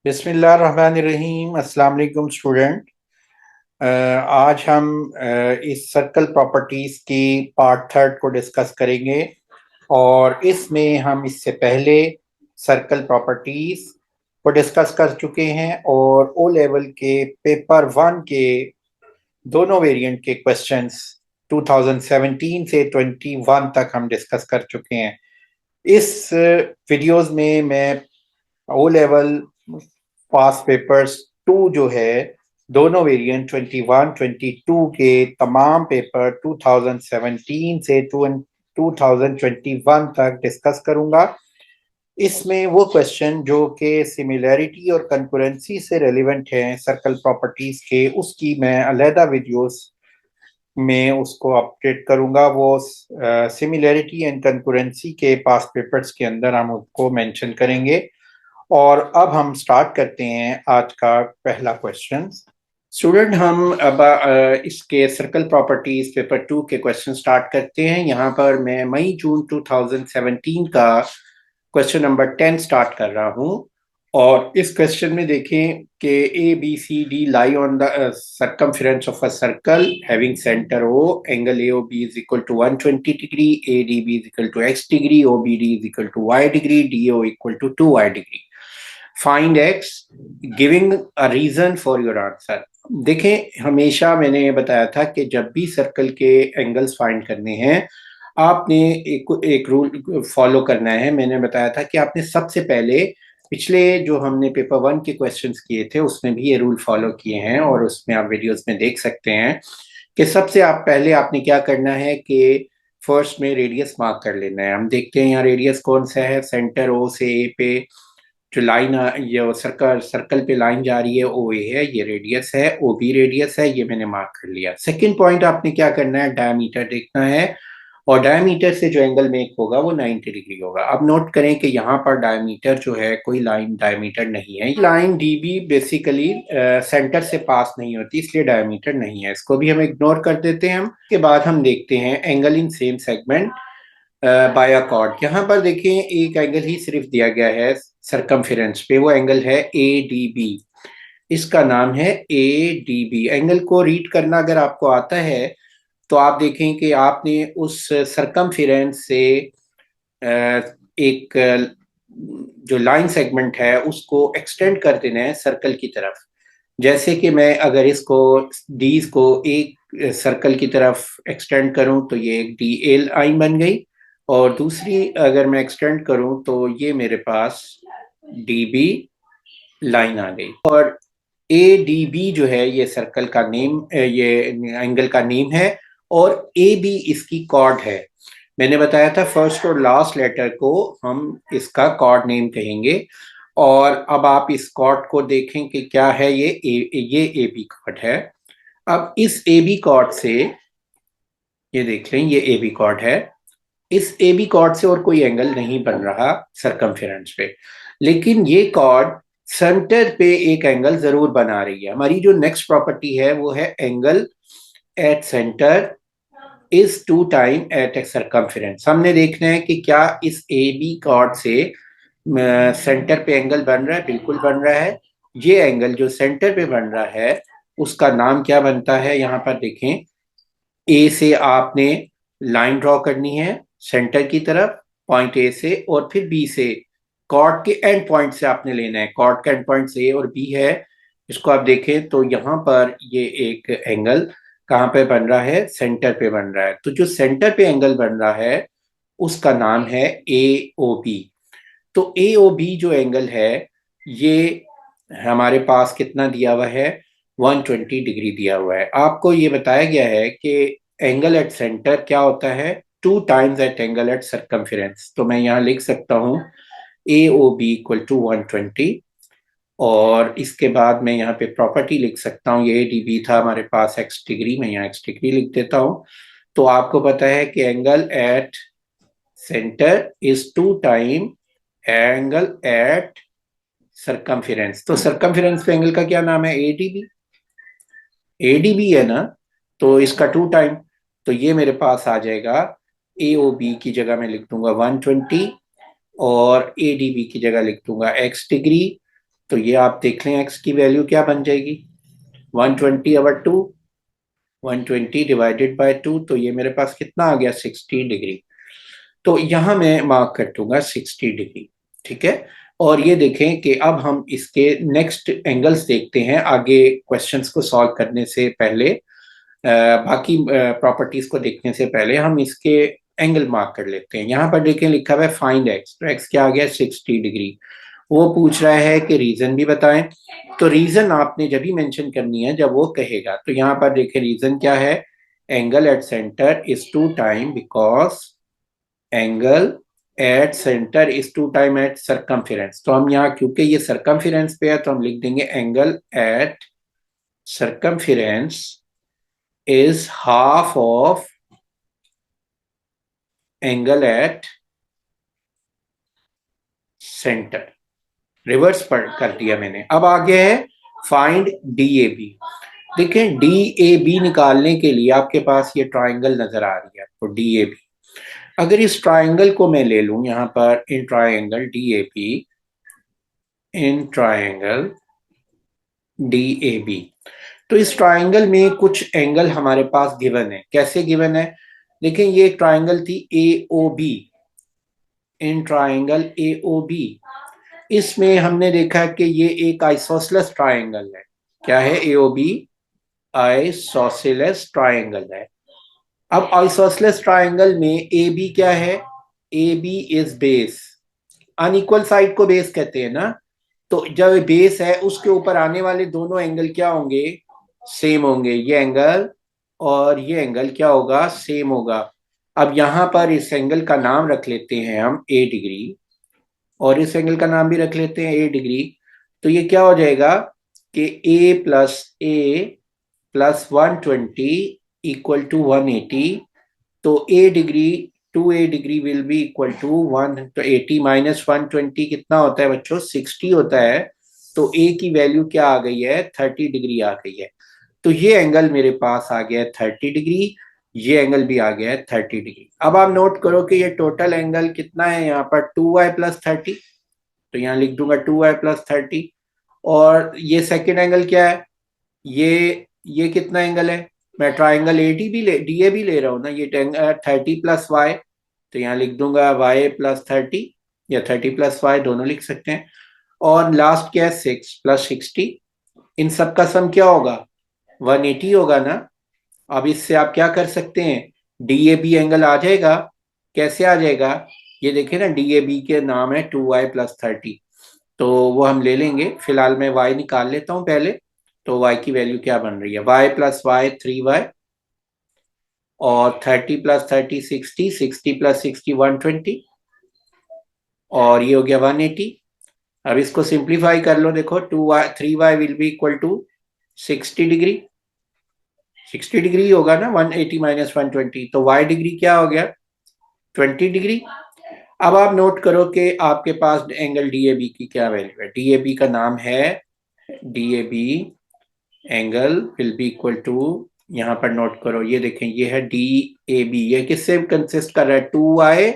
बिस्मिल्लाहिर्रहमानिर्रहीम। अस्सलाम वालेकुम स्टूडेंट। आज हम इस सर्कल प्रॉपर्टीज की पार्ट थर्ड को डिस्कस करेंगे और इसमें हम इससे पहले सर्कल प्रॉपर्टीज को डिस्कस कर चुके हैं और ओ लेवल के पेपर वन के दोनों वेरिएंट के क्वेश्चंस 2017 से 21 तक हम डिस्कस कर चुके हैं। इस वीडियोस में मैं O level past papers two जो है दोनों वेरिएंट 21 22 के तमाम पेपर 2017 से 2021 तक डिस्कस करूंगा। इसमें वो क्वेश्चन जो कि सिमिलैरिटी और कंकरेंसी से रेलिवेंट हैं सर्कल प्रॉपर्टीज के, उसकी मैं अलहदा वीडियोस में उसको अपडेट करूंगा। वो सिमिलैरिटी एंड कंकरेंसी के पास पेपर्स के अंदर हम उसको मेंशन करेंगे। और अब हम स्टार्ट करते हैं आज का पहला क्वेश्चन। स्टूडेंट, हम अब इसके सर्कल प्रॉपर्टीज पेपर टू के क्वेश्चन स्टार्ट करते हैं। यहाँ पर मैं मई जून 2017 का क्वेश्चन नंबर 10 स्टार्ट कर रहा हूँ। और इस क्वेश्चन में देखें कि A B C D lie on the circumference of a circle having centre O, angle A O B is equal to 120 degree, A D B is equal to x degree, O B D is equal to y degree, D O equal to 2y degree. Find x, giving a reason for your answer. देखें, हमेशा मैंने ये बताया था कि जब भी circle के एंगल्स फाइंड करने हैं आपने एक रूल फॉलो करना है। मैंने बताया था कि आपने सबसे पहले पिछले जो हमने पेपर वन के क्वेश्चंस किए थे उसमें भी ये रूल फॉलो किए हैं और उसमें आप वीडियोस में देख सकते हैं कि सबसे आप पहले आपने क्या करना है कि फर्स्ट में रेडियस मार्क कर लेना है। हम देखते हैं यहाँ रेडियस कौन सा है, सेंटर ओ से ए पे जो लाइन ये सर्कल सर्कल पे लाइन जा रही है ओ ए है, ये रेडियस है। ओ बी रेडियस है, ये मैंने मार्क कर लिया। सेकंड पॉइंट आपने क्या करना है, डायमीटर देखना है और डायमीटर से जो एंगल मेक होगा वो 90 डिग्री होगा। अब नोट करें कि यहाँ पर डायमीटर जो है कोई लाइन डायमीटर नहीं है। लाइन डीबी बेसिकली सेंटर से पास नहीं होती, इसलिए डायमीटर नहीं है, इसको भी हम इग्नोर कर देते हैं। हम के बाद हम देखते हैं angle in same segment by a chord. यहाँ पर देखें एक एंगल ही सिर्फ दिया गया है सरकमफेरेंस पे, वो एंगल है ए डी बी। इसका नाम है ए डी बी। एंगल को रीड करना अगर आपको आता है तो आप देखें कि आपने उस सरकमफेरेंस से एक जो लाइन सेगमेंट है उसको एक्सटेंड कर देना है सर्कल की तरफ। जैसे कि मैं अगर इसको डीज को एक सर्कल की तरफ एक्सटेंड करूं तो ये एक डी एल लाइन बन गई, और दूसरी अगर मैं एक्सटेंड करूं तो ये मेरे पास डी बी लाइन आ गई। और ए डी बी जो है ये सर्कल का नेम, ये एंगल का नेम है और ए बी इसकी कॉर्ड है। मैंने बताया था फर्स्ट और लास्ट लेटर को हम इसका कॉर्ड नेम कहेंगे। और अब आप इस कॉर्ड को देखें कि क्या है, ये ए बी कॉर्ड है। अब इस ए बी कॉर्ड से ये देख लें, ये ए बी कॉर्ड है। इस ए बी कॉर्ड से और कोई एंगल नहीं बन रहा सरकमफेरेंस पे, लेकिन ये कॉर्ड सेंटर पे एक एंगल जरूर बना रही है। हमारी जो नेक्स्ट प्रॉपर्टी है वो है angle at centre is two time at a circumference. हमने देखना है कि क्या इस ए बी कॉर्ड से सेंटर पे एंगल बन रहा है। बिल्कुल बन रहा है। ये एंगल जो सेंटर पे बन रहा है उसका नाम क्या बनता है, यहाँ पर देखें। ए से आपने लाइन ड्रॉ करनी है सेंटर की तरफ पॉइंट ए से, और फिर बी से कॉर्ड के एंड पॉइंट से आपने लेना है। कॉर्ड का एंड पॉइंट ए और बी है। इसको आप देखें तो यहाँ पर ये एक एंगल कहाँ पे बन रहा है, सेंटर पे बन रहा है। तो जो सेंटर पे एंगल बन रहा है उसका नाम है ए ओ बी। तो ए ओ बी जो एंगल है ये हमारे पास कितना दिया हुआ है, 120 डिग्री दिया हुआ है। आपको ये बताया गया है कि एंगल एट सेंटर क्या होता है, two times at angle at circumference. तो मैं यहाँ लिख सकता हूँ A O B equal to 120। और इसके बाद मैं यहाँ पे प्रॉपर्टी लिख सकता हूँ, ये डी बी था हमारे पास एक्स डिग्री, मैं यहाँ एक्स डिग्री लिख देता हूँ। तो आपको पता है कि angle at centre is two time angle at circumference. तो सरकमफेरेंस पे एंगल का क्या नाम है, एडीबी। एडीबी है ना, तो इसका टू टाइम। तो ये मेरे पास आ जाएगा, ए ओ बी की जगह मैं लिख दूंगा 120 और ए डी बी की जगह लिख दूंगा एक्स डिग्री। तो ये आप देख लें x की वैल्यू क्या बन जाएगी, 120/2, 120 डिवाइडेड बाय 2, तो ये मेरे पास कितना आ गया, 60 डिग्री। तो यहां मैं मार्क कर दूंगा 60 डिग्री, ठीक है। और ये देखें कि अब हम इसके नेक्स्ट एंगल्स देखते हैं आगे क्वेश्चंस को सॉल्व करने से पहले, बाकी प्रॉपर्टीज को देखने से पहले हम इसके एंगल मार्क कर लेते हैं। यहाँ पर देखें लिखा हुआ है फाइंड एक्स, तो एक्स क्या आ गया, 60 डिग्री। वो पूछ रहा है कि रीजन भी बताएं, तो रीजन आपने जब भी मेंशन करनी है जब वो कहेगा। तो यहाँ पर देखें रीजन क्या है, angle at centre is 2 time because angle at centre is 2 time at circumference. तो हम यहाँ क्योंकि ये सर्कमफेरेंस पे है तो हम लिख देंगे angle at circumference is half of angle at center। Reverse पर कर दिया मैंने। अब आगे है फाइंड DAB। देखें DAB निकालने के लिए आपके पास ये ट्राइंगल नजर आ रही है आपको, DAB। अगर इस ट्राइंगल को मैं ले लूं यहां पर, in triangle DAB, in triangle DAB, तो इस ट्राइंगल में कुछ एंगल हमारे पास गिवन है। कैसे गिवन है, देखें ये ट्राइंगल थी AOB, इन ट्राइंगल AOB, इसमें हमने देखा कि ये एक आइसोसेलेस ट्राइंगल है। क्या है, AOB आइसोसेलेस ट्राइंगल है। अब आइसोसेलेस ट्राइंगल में AB क्या है, AB is base, unequal side को बेस कहते हैं ना। तो जब बेस है उसके ऊपर आने वाले दोनों एंगल क्या होंगे, सेम होंगे। ये एंगल और ये एंगल क्या होगा, सेम होगा। अब यहां पर इस एंगल का नाम रख लेते हैं हम A डिग्री, और इस एंगल का नाम भी रख लेते हैं A डिग्री। तो ये क्या हो जाएगा कि A प्लस 120 इक्वल टू 180। तो A degree to A degree will be equal to 180 minus 120 कितना होता है बच्चों, 60 होता है। तो A की वैल्यू क्या आ गई है, 30 डिग्री आ गई है। तो ये एंगल मेरे पास आ गया है 30 डिग्री, ये एंगल भी आ गया है 30 डिग्री। अब आप नोट करो कि ये टोटल एंगल कितना है यहाँ पर, 2y प्लस 30। तो यहाँ लिख दूंगा 2y प्लस 30। और ये सेकेंड एंगल क्या है, ये कितना एंगल है, मैं ट्राइंगल एडी भी ले DA भी ले रहा हूँ ना, ये 30 प्लस वाई। तो यहाँ लिख दूंगा y प्लस 30 या 30 प्लस वाई, दोनों लिख सकते हैं। और लास्ट क्या है, 6 प्लस 60, इन सब का सम क्या होगा, 180 होगा ना। अब इससे आप क्या कर सकते हैं, DAB एंगल आ जाएगा। कैसे आ जाएगा, ये देखिए ना, DAB के नाम है 2y प्लस 30, तो वो हम ले लेंगे। फिलहाल मैं y निकाल लेता हूं पहले। तो y की वैल्यू क्या बन रही है, y प्लस वाई 3y, और 30 प्लस 30 60, 60 प्लस 60 120, और ये हो गया 180। अब इसको सिंप्लीफाई कर लो, देखो 2y 3y will be equal to 60 degree, 60 degree होगा ना, 180 माइनस 120, तो y डिग्री क्या हो गया, 20 डिग्री। अब आप नोट करो कि आपके पास एंगल DAB की क्या वैल्यू है। DAB का नाम है, DAB angle will be equal to, यहां पर नोट करो, ये देखें ये है DAB, ये किससे कंसिस्ट कर रहा है, 2y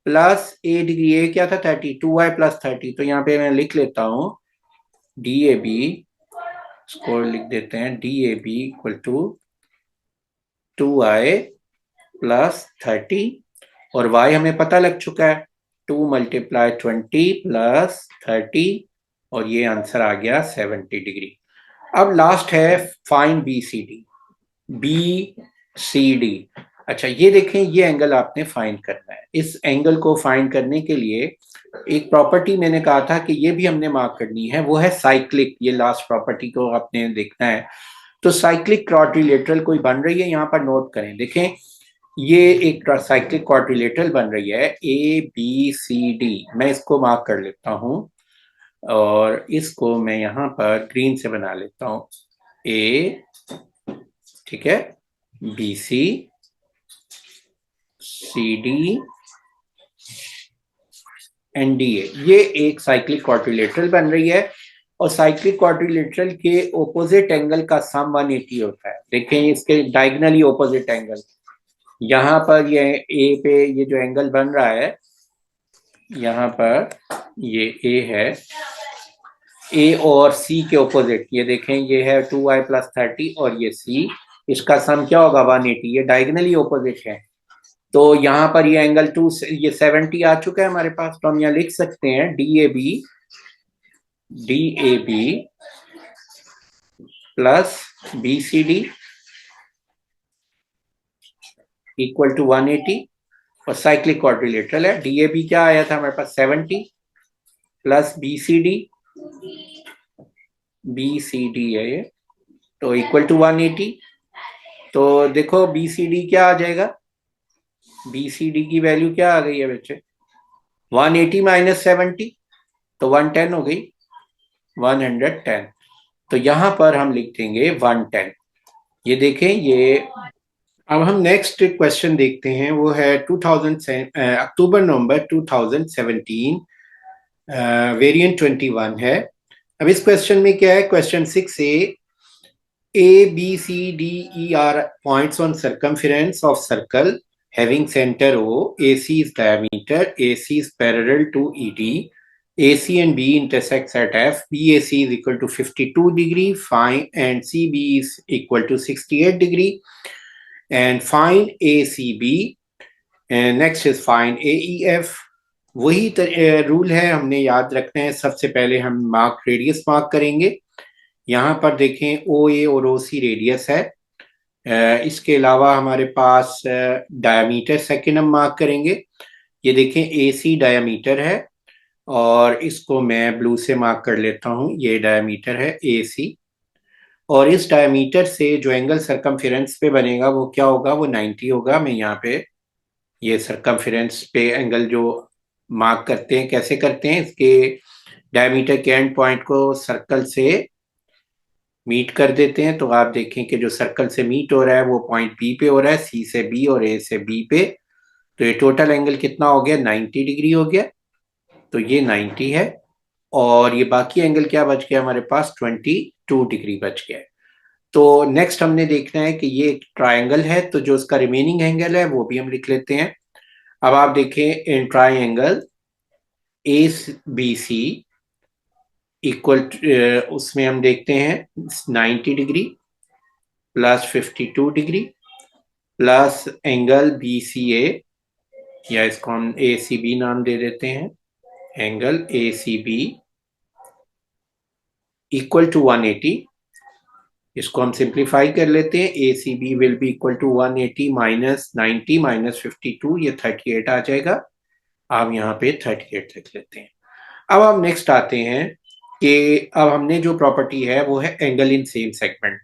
प्लस A डिग्री, ये क्या था 30, 2y प्लस 30। तो यहाँ पे मैं लिख लेता हूं DAB, स्कोर लिख देते हैं, DAB equal to 2y plus 30, और y हमें पता लग चुका है, 2 मल्टीप्लाई 20 प्लस 30, और ये आंसर आ गया 70 डिग्री। अब लास्ट है फाइंड BCD। अच्छा ये देखें, ये एंगल आपने फाइंड करना है। इस एंगल को फाइंड करने के लिए एक प्रॉपर्टी मैंने कहा था कि ये भी हमने मार्क करनी है, वो है साइक्लिक। ये लास्ट प्रॉपर्टी को आपने देखना है। तो साइक्लिक क्वाड्रिलेटरल कोई बन रही है, यहाँ पर नोट करें, देखें ये एक साइक्लिक क्वाड्रिलेटरल बन रही है ABCD। मैं इसको मार्क कर लेता हूं, और इसको मैं यहाँ पर ग्रीन से बना लेता हूं, A, ठीक है, BC, CD एंड DA। ये एक साइक्लिक क्वाड्रिलेटरल बन रही है, और साइक्लिक क्वाड्रिलेटरल के ऑपोजिट एंगल का सम 180 होता है। देखें इसके डायगोनली ऑपोजिट एंगल, यहाँ पर ये A पे ये जो एंगल बन रहा है, यहाँ पर ये A है, ए और सी के ऑपोजिट, ये देखें ये है 2y + 30 और ये सी, इसका सम क्या होगा 180, ये डायगनली ऑपोजिट है। तो यहाँ पर ये एंगल 2, ये 70 आ चुका है हमारे पास, तो हम यहाँ लिख सकते हैं DAB plus BCD equal to 180, और साइक्लिक क्वाड्रिलेटरल है। DAB क्या आया था हमारे पास 70 प्लस BCD है ये, तो इक्वल टू 180। तो देखो BCD क्या आ जाएगा, BCD की वैल्यू क्या आ गई है बच्चे, 180 माइनस 70, तो 110 हो गई, 110। तो यहां पर हम लिख देंगे 110। ये देखें ये। अब हम नेक्स्ट क्वेश्चन देखते हैं, वो है 2000 अक्टूबर नवंबर 2017, वेरिएंट 21 है। अब इस क्वेश्चन में क्या है, question 6A B C D E are points on circumference of circle having center O, AC is diameter, AC is parallel to ED, AC and B intersects at F, BAC is equal to 52 degree, find and CB is equal to 68 degree, and find ACB, and next is find AEF। वही rule है, हमने याद रखना है। सबसे पहले हम radius mark करेंगे। यहाँ पर देखें OA और OC रेडियस है। इसके अलावा हमारे पास डायमीटर सेकेंड हम मार्क करेंगे। ये देखें AC डायमीटर है, और इसको मैं ब्लू से मार्क कर लेता हूँ, ये डायमीटर है AC। और इस डायमीटर से जो एंगल सरकमफेरेंस पे बनेगा वो क्या होगा, वो 90 होगा। मैं यहाँ पे ये सरकमफेरेंस पे एंगल जो मार्क करते हैं, कैसे करते हैं, इसके डायमीटर के एंड पॉइंट को सर्कल से मीट कर देते हैं। तो आप देखें कि जो सर्कल से मीट हो रहा है वो पॉइंट बी पे हो रहा है, सी से बी और ए से बी पे। तो ये टोटल एंगल कितना हो गया, 90 डिग्री हो गया। तो ये 90 है, और ये बाकी एंगल क्या बच गया हमारे पास, 22 डिग्री बच गया। तो नेक्स्ट हमने देखना है कि ये एक ट्राइंगल है, तो जो उसका रिमेनिंग एंगल है वो भी हम लिख लेते हैं। अब आप देखें इन ट्राइंगल ABC इक्वल, उसमें हम देखते हैं 90 degree plus 52 degree plus angle BCA, या इसको हम ACB नाम दे देते हैं, एंगल ACB इक्वल टू 180। इसको हम सिंप्लीफाई कर लेते हैं, ACB will be equal to 180 minus 90 minus 52, ये 38 आ जाएगा। आप यहाँ पे 38 लिख लेते हैं। अब हम नेक्स्ट आते हैं कि अब हमने जो प्रॉपर्टी है वो है एंगल इन सेम सेगमेंट।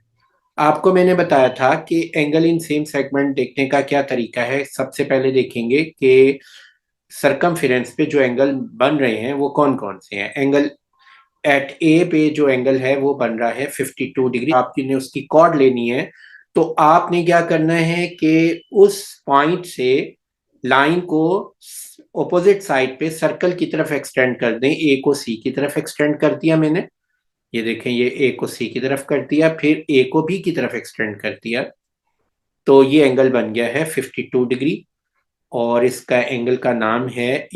आपको मैंने बताया था कि एंगल इन सेम सेगमेंट देखने का क्या तरीका है। सबसे पहले देखेंगे कि सरकमफेरेंस पे जो एंगल बन रहे हैं वो कौन कौन से हैं। एंगल एट ए पे जो एंगल है वो बन रहा है 52 डिग्री। आपने उसकी कॉर्ड लेनी है, तो आपने क्या करना है कि उस पॉइंट से लाइन को ऑपोजिट साइड पे सर्कल की तरफ एक्सटेंड कर दें। ए को सी की तरफ एक्सटेंड कर दिया मैंने, ये देखें ये ए को सी की तरफ कर दिया, फिर ए को बी की तरफ एक्सटेंड कर दिया। तो ये एंगल बन गया है 52 डिग्री, और इसका एंगल का नाम है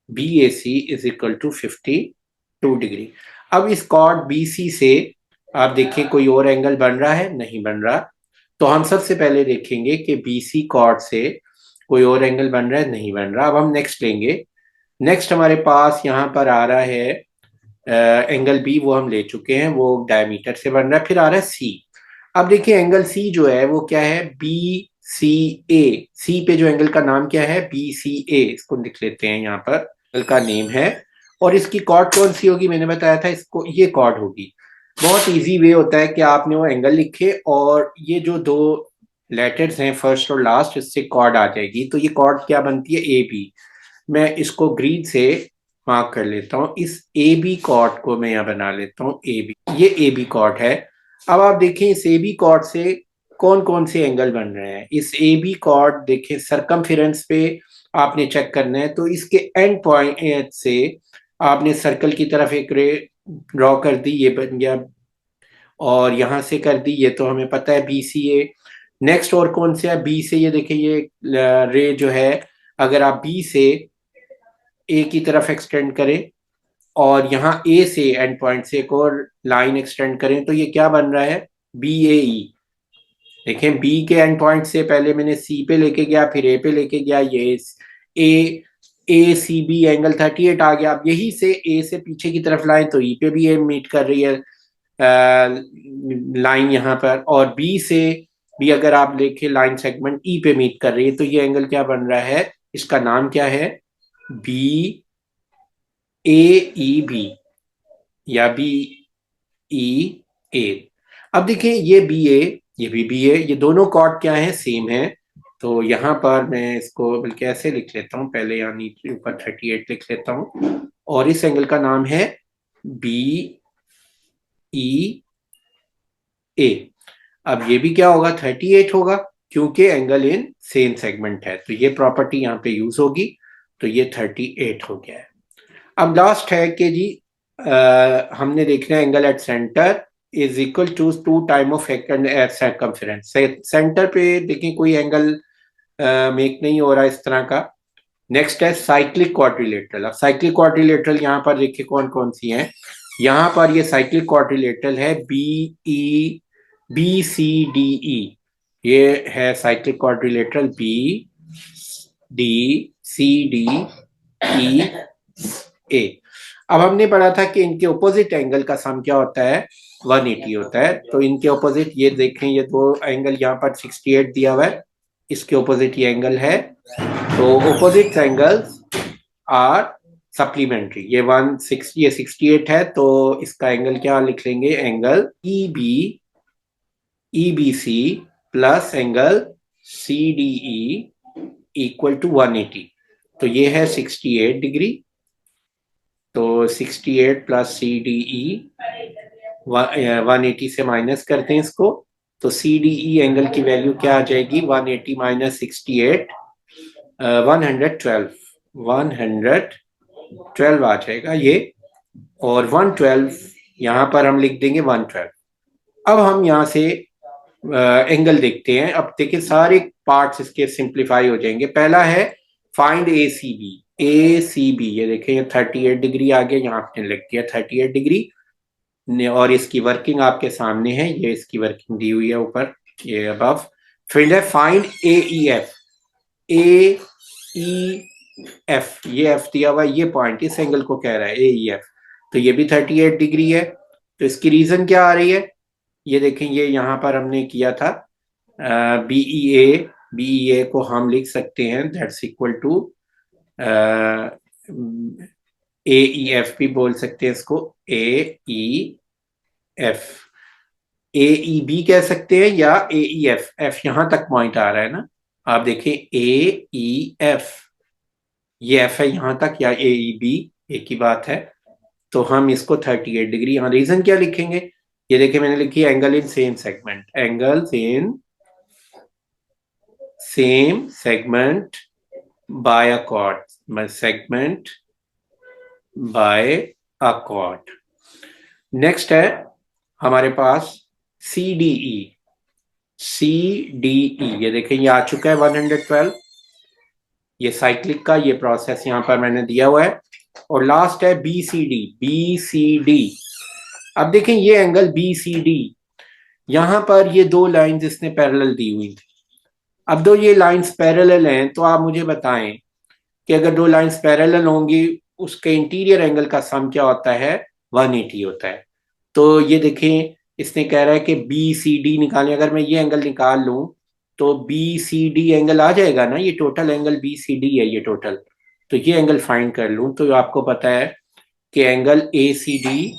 BAC is equal to 52 degree. अब इस कॉर्ड BC से आप देखें कोई और एंगल बन रहा है, नहीं बन रहा। तो हम सबसे पहले देखेंगे कि BC कॉर्ड से कोई और एंगल बन रहा है, नहीं बन रहा। अब हम नेक्स्ट लेंगे। नेक्स्ट हमारे पास यहाँ पर आ रहा है एंगल B, वो हम ले चुके हैं, वो डायमीटर से बन रहा है। फिर आ रहा है C। अब देखिए एंगल C जो है वो क्या है, BCA। C पे जो एंगल का नाम क्या है, BCA, इसको लिख लेते हैं, यहाँ पर एंगल का नेम है। और इसकी कॉर्ड कौन सी होगी, मैंने बताया था इसको, ये कॉर्ड होगी। बहुत इजी वे होता है कि आपने वो एंगल लिखे और ये जो दो लेटर्स हैं फर्स्ट और लास्ट, इससे कॉर्ड आ जाएगी। तो ये कॉर्ड क्या बनती है, AB। मैं इसको ग्रीन से मार्क कर लेता हूँ, इस AB कॉर्ड को मैं यहाँ बना लेता हूँ AB, ये AB कॉर्ड है। अब आप देखें इस AB कॉर्ड से कौन कौन से एंगल बन रहे हैं। इस AB कॉर्ड देखें सरकमफेरेंस पे आपने चेक करना है, तो इसके एंड पॉइंट से आपने सर्कल की तरफ एक रे ड्रॉ कर दी, ये बन गया, और यहां से कर दी, ये तो हमें पता है BCA। नेक्स्ट और कौन से है, B से, ये देखिए ये रे जो है, अगर आप B से A की तरफ एक्सटेंड करें और यहाँ ए से एंड पॉइंट से एक और लाइन एक्सटेंड करें तो ये क्या बन रहा है, बी ए ई। देखें बी के एंड पॉइंट से पहले मैंने सी पे लेके गया, फिर ए पे लेके गया, ये ए ए सी बी एंगल 38 आ गया। अब यही से ए से पीछे की तरफ लाएं तो ई पे भी ए मीट कर रही है लाइन यहाँ पर, और बी से भी अगर आप देखें लाइन सेगमेंट ई पे मीट कर रही है, तो ये एंगल क्या बन रहा है, इसका नाम क्या है, बी ए ई बी या बी ई ए। अब देखिए ये बी ए, ये भी बी ए, ये दोनों कॉर्ड क्या है, सेम है। तो यहाँ पर मैं इसको बल्कि ऐसे लिख लेता हूँ, पहले यहाँ नीचे ऊपर 38 लिख लेता हूँ, और इस एंगल का नाम है बी ई ए। अब ये भी क्या होगा, 38 होगा, क्योंकि एंगल इन सेम सेगमेंट है, तो ये प्रॉपर्टी यहाँ पे यूज होगी, तो ये 38 हो गया है। अब लास्ट है कि जी हमने देखना है angle at centre is equal to 2 time of angle at circumference. Centre पे देखिए कोई एंगल मेक नहीं हो रहा इस तरह का। नेक्स्ट है साइक्लिक क्वाड्रिलेटरल। अब साइक्लिक क्वाड्रिलेटरल यहाँ पर देखिए कौन कौन सी हैं। यहाँ पर ये साइक्लिक क्वाड्रिलेटरल है बी सी डी ई, ये है cyclic quadrilateral B D C D E A. अब हमने पढ़ा था कि इनके ऑपोजिट एंगल का सम क्या होता है, 180 होता है। तो इनके ऑपोजिट ये देखें, ये दो एंगल यहाँ पर 68 दिया हुआ है, इसके ऑपोजिट ये एंगल है, तो ऑपोजिट एंगल्स आर सप्लीमेंट्री। ये 160, ये 68 है, तो इसका एंगल क्या लिख लेंगे, angle E B C plus angle C D E equal to 180। तो ये है 68 डिग्री, तो 68 प्लस सी डी ई 180 से माइनस करते हैं इसको, तो सी डी ई एंगल की वैल्यू क्या आ जाएगी, 180 माइनस 68 112 आ जाएगा ये, और 112 यहाँ पर हम लिख देंगे 112। अब हम यहाँ से एंगल देखते हैं। अब देखिए सारे पार्ट्स इसके सिंप्लीफाई हो जाएंगे। पहला है फाइंड ए सी बी। ए सी बी, ये देखें ये 38 डिग्री आ गया, यहाँ आपने लिख दिया 38 डिग्री, और इसकी वर्किंग आपके सामने है, ये इसकी वर्किंग दी हुई है ऊपर ये अबव। फिर है फाइंड ए ई एफ। ए ई एफ, ये एफ दिया हुआ है, ये पॉइंट इस एंगल को कह रहा है ए ई एफ, तो ये भी 38 डिग्री है। तो इसकी रीजन क्या आ रही है, ये देखें ये यहाँ पर हमने किया था बी ई ए को हम लिख सकते हैं that's equal to A E F भी बोल सकते हैं इसको, ए ई एफ, ए ई बी कह सकते हैं या ए ई एफ। एफ यहां तक पॉइंट आ रहा है ना, आप देखें ए ई एफ, ये एफ है यहां तक, या ए ई बी एक ही बात है। तो हम इसको 38 डिग्री, यहाँ रीजन क्या लिखेंगे, ये देखिए मैंने लिखी angle in same segment, angles in same segment by a chord, segment by a chord. Next है हमारे पास सी डी ई। सी डी ई, ये देखें ये आ चुका है 112, ये साइक्लिक का ये प्रोसेस यहाँ पर मैंने दिया हुआ है। और लास्ट है B C D. B C D, अब देखें ये एंगल बी सी डी, यहां पर ये दो लाइंस इसने पैरेलल दी हुई थी। अब दो ये लाइंस पैरेलल हैं, तो आप मुझे बताएं कि अगर दो लाइंस पैरेलल होंगी उसके इंटीरियर एंगल का सम क्या होता है, 180 होता है। तो ये देखें इसने कह रहा है कि बी सी डी निकालें, अगर मैं ये एंगल निकाल लूं तो बी सी डी एंगल आ जाएगा ना, ये total angle B C D है ये टोटल। तो ये एंगल फाइंड कर लूं तो आपको पता है कि angle A C D,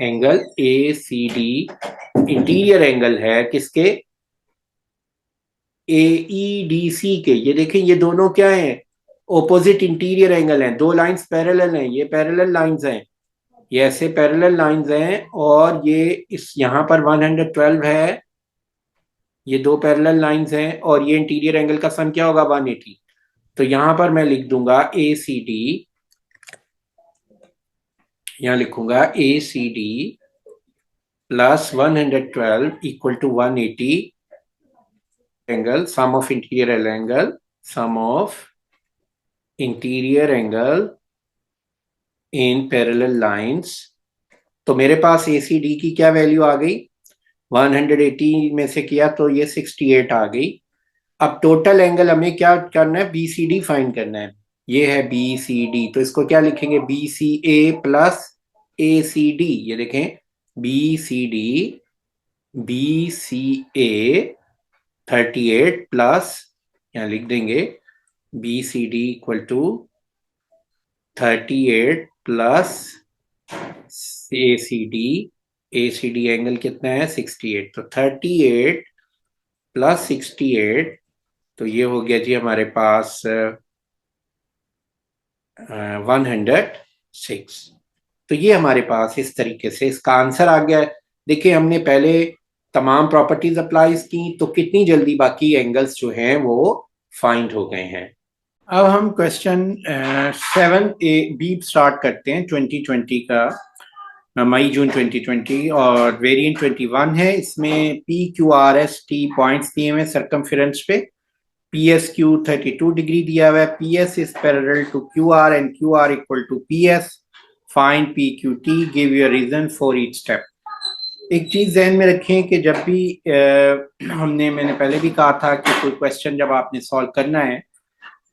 angle A C D interior angle है किसके, ए ई डी सी के। ये देखें ये दोनों क्या हैं, ओपोजिट इंटीरियर एंगल हैं, दो लाइंस पैरेलल हैं, ये पैरेलल लाइंस हैं, ये ऐसे पैरेलल लाइंस हैं, और ये इस यहाँ पर 112 है, ये दो पैरेलल लाइंस हैं, और ये इंटीरियर एंगल का सम क्या होगा, 180। तो यहाँ पर मैं लिख दूंगा ए सी डी, यहाँ लिखूंगा A C D plus 112 equal to 180 angle, sum of interior angle, sum of interior angle in parallel lines, तो मेरे पास ACD की क्या वैल्यू आ गई, 180 में से किया तो ये 68 आ गई। अब टोटल एंगल हमें क्या करना है, BCD फाइंड करना है। ये है BCD, तो इसको क्या लिखेंगे, BCA प्लस ACD। ये देखें, BCD, BCA 38 प्लस, यहाँ लिख देंगे BCD equal to 38 plus ACD। ACD angle कितना है, 68, तो 38 प्लस 68, तो ये हो गया जी हमारे पास 106। तो ये हमारे पास इस तरीके से इसका आंसर आ गया है। देखिए, हमने पहले तमाम प्रॉपर्टीज अप्लाई की तो कितनी जल्दी बाकी एंगल्स जो हैं वो फाइंड हो गए हैं। अब हम क्वेश्चन 7A B स्टार्ट करते हैं 2020 का, मई जून 2020, और वेरिएंट 21 है। इसमें PQRST पॉइंट्स दिए हुए सर्कमफेरेंस पे। PSQ 32 डिग्री दिया हुआ है। PS is parallel to QR and QR equal to PS। Find PQT, give your reason for each step. एक चीज ध्यान में रखें कि जब भी मैंने पहले भी कहा था कि कोई क्वेश्चन जब आपने सॉल्व करना है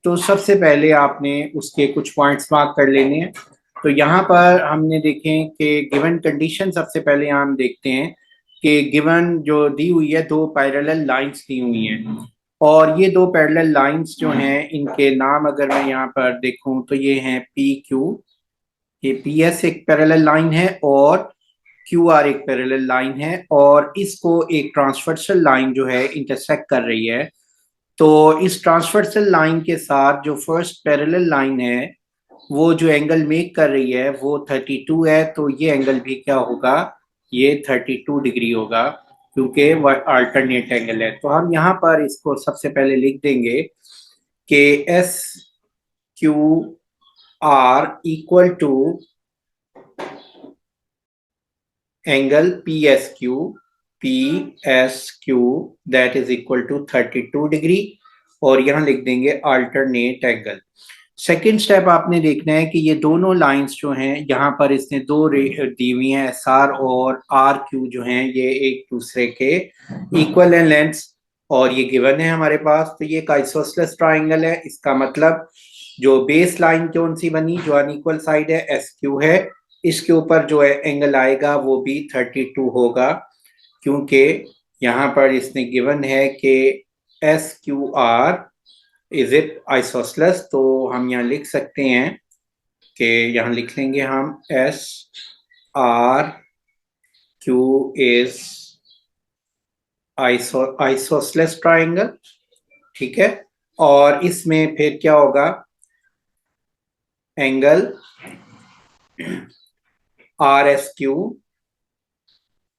तो सबसे पहले आपने उसके कुछ पॉइंट्स मार्क कर लेने हैं। तो यहाँ पर हमने देखें कि गिवन कंडीशन, सबसे पहले हम देखते हैं कि गिवन जो दी हुई है, दो पैरेलल लाइंस दी हुई हैं, और ये दो पैरेलल लाइंस जो हैं इनके नाम अगर मैं यहाँ पर देखूं तो ये हैं PQ। ये PS एक पैरेलल लाइन है और QR एक पैरेलल लाइन है, और इसको एक ट्रांसवर्सल लाइन जो है इंटरसेक्ट कर रही है। तो इस ट्रांसवर्सल लाइन के साथ जो फर्स्ट पैरेलल लाइन है वो जो एंगल मेक कर रही है वो 32 है, तो ये एंगल भी क्या होगा, ये 32 डिग्री होगा, क्योंकि वह अल्टरनेट एंगल है। तो हम यहाँ पर इसको सबसे पहले लिख देंगे कि SQR equal to angle PSQ that is equal to 32 degree, और यहाँ लिख देंगे अल्टरनेट एंगल। सेकेंड स्टेप आपने देखना है कि ये दोनों लाइंस जो हैं यहाँ पर इसने दो दी हुई हैं, SR और RQ जो हैं ये एक दूसरे के इक्वल है लेंथ, और ये गिवन है हमारे पास। तो ये एक आइसोसेलेस ट्राइंगल है, इसका मतलब जो बेस लाइन कौन सी बनी, जो अनइक्वल साइड है SQ है, इसके ऊपर जो है एंगल आएगा वो भी 32 होगा, क्योंकि यहाँ पर इसने गिवन है कि SQR इज इट आइसोसेलेस। तो हम यहाँ लिख सकते हैं कि यहाँ लिख लेंगे हम SRQ इज आइसोसेलेस ट्राइंगल, ठीक है। और इसमें फिर क्या होगा, angle RSQ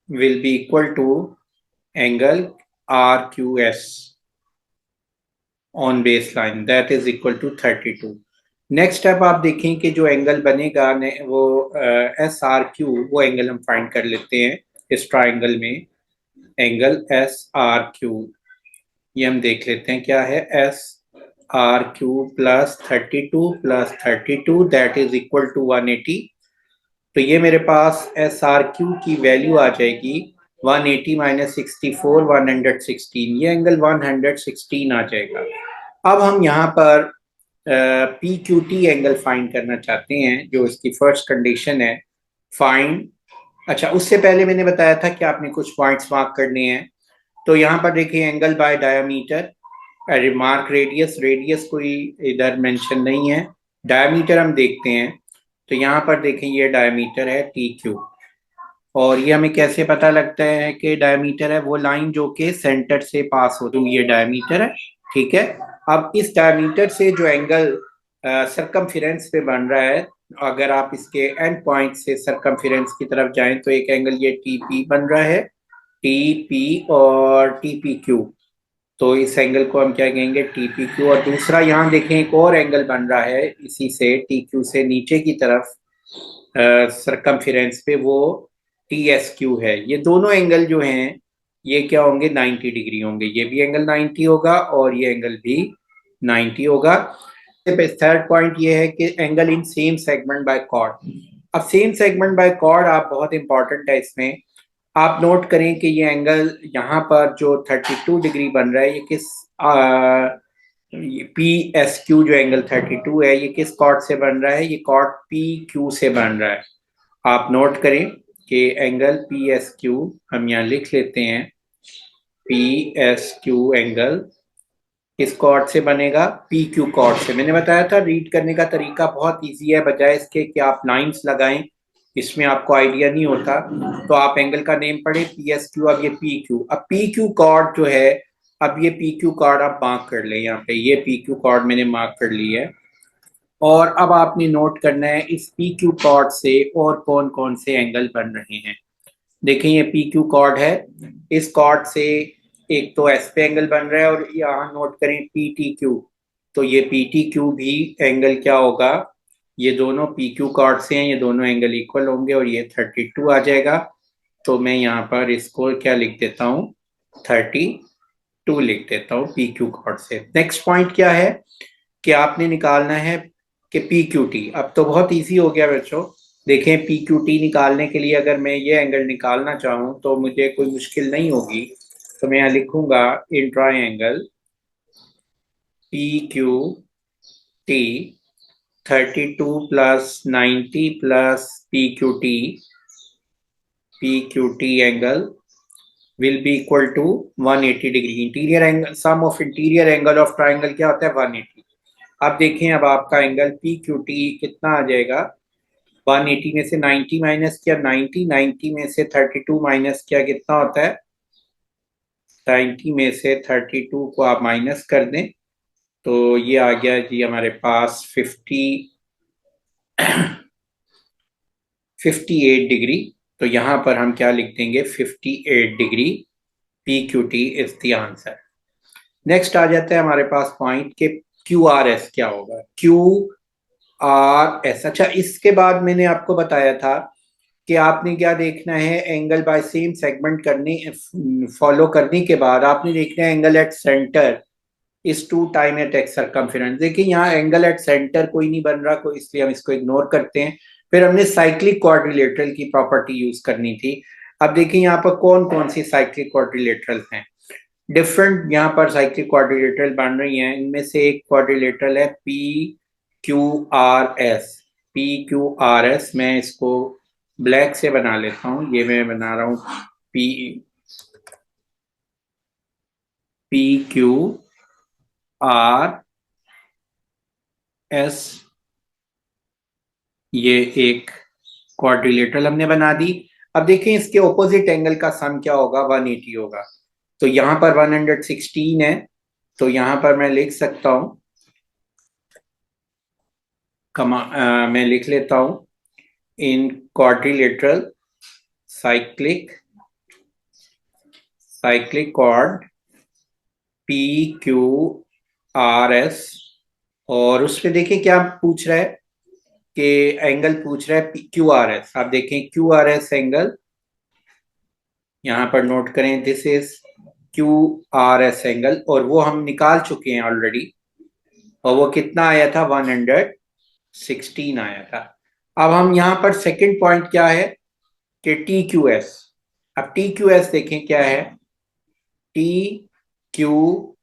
will be equal to angle RQS on baseline that is equal to 32। Next step आप देखें कि जो एंगल बनेगा वो SRQ, वो एंगल हम फाइंड कर लेते हैं इस ट्राइंगल में। एंगल SRQ ये हम देख लेते हैं क्या है, SRQ plus 32 that is equal to 180। तो ये मेरे पास SRQ की वैल्यू आ जाएगी 180 माइनस 64 116, ये एंगल 116 आ जाएगा। अब हम यहाँ पर PQT एंगल फाइंड करना चाहते हैं, जो इसकी फर्स्ट कंडीशन है फाइंड। अच्छा, उससे पहले मैंने बताया था कि आपने कुछ पॉइंट्स मार्क करने हैं। तो यहाँ पर देखिए angle by diameter, remark radius, radius कोई इधर मेंशन नहीं है, डायमीटर हम देखते हैं। तो यहाँ पर देखें ये डायमीटर है TQ, और ये हमें कैसे पता लगता है कि डायमीटर है, वो लाइन जो कि सेंटर से पास हो, तो ये डायमीटर है, ठीक है। अब इस डायमीटर से जो एंगल सरकमफेरेंस पे बन रहा है, अगर आप इसके एंड पॉइंट से सरकमफेरेंस की तरफ जाएं तो एक एंगल ये TP बन रहा है, TP और TPQ। तो इस एंगल को हम क्या कहेंगे, TPQ। और दूसरा यहाँ देखें एक और एंगल बन रहा है इसी से, TQ से नीचे की तरफ सरकमफेरेंस पे, वो TSQ है। ये दोनों एंगल जो हैं ये क्या होंगे, 90 डिग्री होंगे। ये भी एंगल 90 होगा और ये एंगल भी 90 होगा। थर्ड पॉइंट ये है कि angle in same segment by chord. अब सेम सेगमेंट बाय कॉर्ड आप बहुत इंपॉर्टेंट है इसमें। आप नोट करें कि ये एंगल यहाँ पर जो 32 डिग्री बन रहा है, ये किस पी एस क्यू जो एंगल 32 है, ये किस कॉर्ड से बन रहा है? ये कॉर्ड पी क्यू से बन रहा है। आप नोट करें कि एंगल पी एस क्यू हम यहाँ लिख लेते हैं। पी एस क्यू एंगल किस कॉर्ड से बनेगा? पी क्यू कॉर्ड से। मैंने बताया था रीड करने का तरीका बहुत इजी है, बजाय इसके कि आप लाइंस लगाएं, इसमें आपको आइडिया नहीं होता। तो आप एंगल का नेम पढ़े पी एस क्यू। अब ये पी क्यू, अब पी क्यू कॉर्ड जो है, अब ये पी क्यू कॉर्ड आप मार्क कर लें यहाँ पे। ये पी क्यू कॉर्ड मैंने मार्क कर ली है। और अब आपने नोट करना है इस पी क्यू कॉर्ड से और कौन कौन से एंगल बन रहे हैं। देखिए ये पी क्यू कॉर्ड है, इस कॉर्ड से एक तो एस पे एंगल बन रहा है, और यहाँ नोट करें पी टी क्यू। तो ये पी टी क्यू भी एंगल क्या होगा? ये दोनों पी क्यू कॉर्ड से हैं, ये दोनों एंगल इक्वल होंगे और ये 32 आ जाएगा। तो मैं यहाँ पर इसको क्या लिख देता हूँ? 32 लिख देता हूँ पी क्यू कॉर्ड से। नेक्स्ट पॉइंट क्या है कि आपने निकालना है कि पी क्यू टी। अब तो बहुत इजी हो गया बच्चों। देखें पी क्यू टी निकालने के लिए अगर मैं ये एंगल निकालना चाहूँ तो मुझे कोई मुश्किल नहीं होगी। तो मैं यहाँ लिखूंगा in triangle P Q T 32 plus 90 plus P Q T angle will be equal to 180 degree. Interior angle, sum of interior angle of triangle क्या होता है? 180। अब देखें अब आपका एंगल पी क्यू टी कितना आ जाएगा? 180 में से 90 माइनस किया, 90 में से 32 माइनस किया, कितना होता है? 90 में से 32 को आप माइनस कर दें तो ये आ गया जी हमारे पास 58 डिग्री। तो यहां पर हम क्या लिख देंगे? 58 degree. P Q T is the answer. Next आ जाता है हमारे पास पॉइंट के क्यू आर एस क्या होगा? Q R S. अच्छा, इसके बाद मैंने आपको बताया था कि आपने क्या देखना है? एंगल बाय सेम सेगमेंट करने फॉलो करने के बाद आपने देखना है angle at centre is two time at x circumference. देखिए यहाँ एंगल एट सेंटर कोई नहीं बन रहा, कोई, इसलिए हम इसको इग्नोर करते हैं। फिर हमने साइक्लिक क्वाड्रिलेटरल की प्रॉपर्टी यूज करनी थी। अब देखिए यहाँ पर कौन कौन सी साइक्लिक क्वाड्रिलेटरल हैं? डिफरेंट यहाँ पर साइक्लिक क्वाड्रिलेटरल बन रही हैं। इनमें से एक क्वाड्रिलेटरल है P Q R S. P Q R S, मैं इसको ब्लैक से बना लेता हूँ। ये मैं बना रहा हूँ P P Q R S. ये एक क्वाड्रिलेटरल हमने बना दी। अब देखें इसके ऑपोजिट एंगल का सम क्या होगा? 180 होगा। तो यहाँ पर 116 है, तो यहाँ पर मैं लिख सकता हूँ मैं लिख लेता हूँ इन quadrilateral cyclic quad P Q R S. और उसमें देखिए क्या पूछ रहा है कि एंगल पूछ रहा है क्यू आर एस। आप देखें क्यू आर एस एंगल यहाँ पर नोट करें, this is Q R S angle, और वो हम निकाल चुके हैं ऑलरेडी। और वो कितना आया था? 116 आया था। अब हम यहाँ पर सेकंड पॉइंट क्या है कि टी क्यू एस। अब टी क्यू एस देखें क्या है? T Q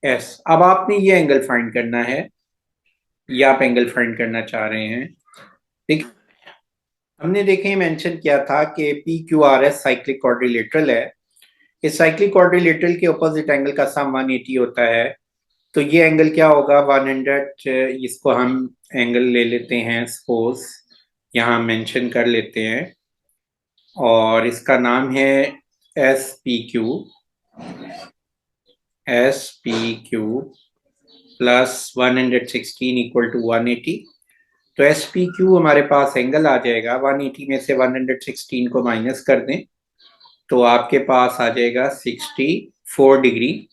S. अब आपने ये एंगल फाइंड करना है, या आप एंगल फाइंड करना चाह रहे हैं? देखिए हमने देखें मेंशन किया था कि P Q R S cyclic quadrilateral है। इस साइक्लिक क्वाड्रिलेटरल के ऑपोजिट एंगल का सम 180 होता है। तो ये एंगल क्या होगा? 100। इसको हम एंगल ले लेते हैं, सपोज यहाँ मेंशन कर लेते हैं, और इसका नाम है S P Q plus 116 equal to 180। तो एस पी क्यू हमारे पास एंगल आ जाएगा, 180 में से 116 को माइनस कर दें तो आपके पास आ जाएगा 64 डिग्री।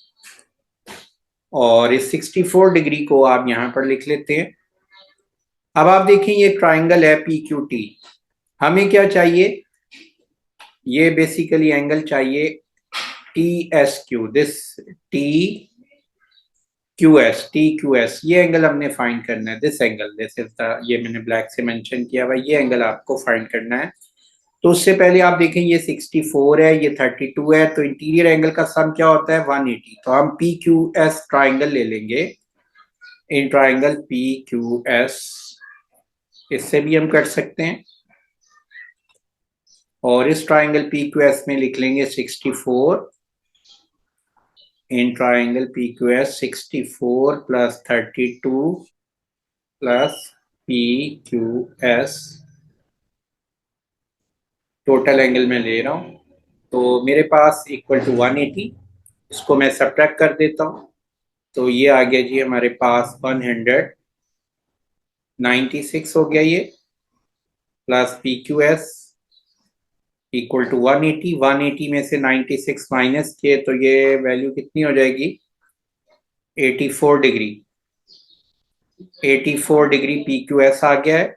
और इस 64 डिग्री को आप यहां पर लिख लेते हैं। अब आप देखें ये ट्राइंगल है पी क्यू टी। हमें क्या चाहिए? ये बेसिकली एंगल चाहिए T S Q. This T Q S, T Q S, ये एंगल हमने फाइंड करना है। This angle, this is the, ये मैंने ब्लैक से मेंशन किया हुआ, ये एंगल आपको फाइंड करना है। तो उससे पहले आप देखें ये 64 है, ये 32 है, तो इंटीरियर एंगल का सम क्या होता है 180। तो हम पी क्यू एस ट्राइंगल ले लेंगे, in triangle P Q S, इससे भी हम कर सकते हैं। और इस ट्राइंगल पी क्यू एस में लिख लेंगे 64 in triangle P Q S, 64 plus 32 plus P Q S, total angle मैं ले रहा हूं। तो मेरे पास इक्वल टू 180, इसको मैं सब्ट्रैक्ट कर देता हूं। तो ये आ गया जी हमारे पास 196 हो गया ये, plus P Q S equal to 180। 180 में से 96 माइनस किए तो ये वैल्यू कितनी हो जाएगी 84 degree. 84 degree P Q S आ गया है।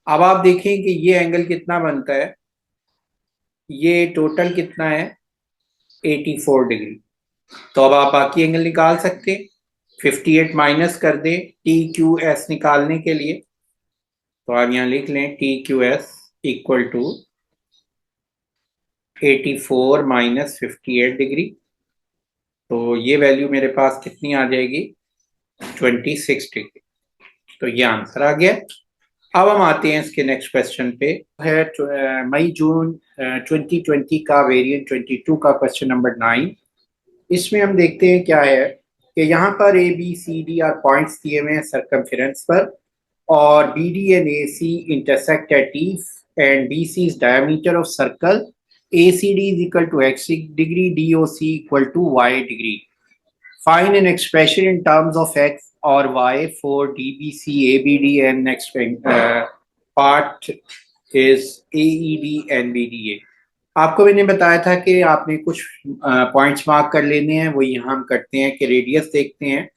अब आप देखें कि ये एंगल कितना बनता है, ये टोटल कितना है 84 डिग्री। तो अब आप बाकी एंगल निकाल सकते हैं। 58 माइनस कर दें टी क्यू एस निकालने के लिए। तो आप यहाँ लिख लें T Q S equal to 84 minus 58 degree. तो ये वैल्यू मेरे पास कितनी आ जाएगी 26 डिग्री। तो ये आंसर आ गया। अब हम आते हैं इसके नेक्स्ट क्वेश्चन पे, है मई जून 2020 का वेरिएंट 22 का क्वेश्चन नंबर 9। इसमें हम देखते हैं क्या है कि यहाँ पर A B C D are points दिए हुए हैं सर्कमफेरेंस पर, और B D and A C intersect at E, and B C is diameter of circle, A C D is equal to x degree, D O C equal to y degree. Find an expression in terms of x or y for DBC, ABD, and next part is AED and BDA. आपको मैंने बताया था कि आपने कुछ points mark कर लेने हैं, वो यहाँ हम करते हैं कि रेडियस देखते हैं।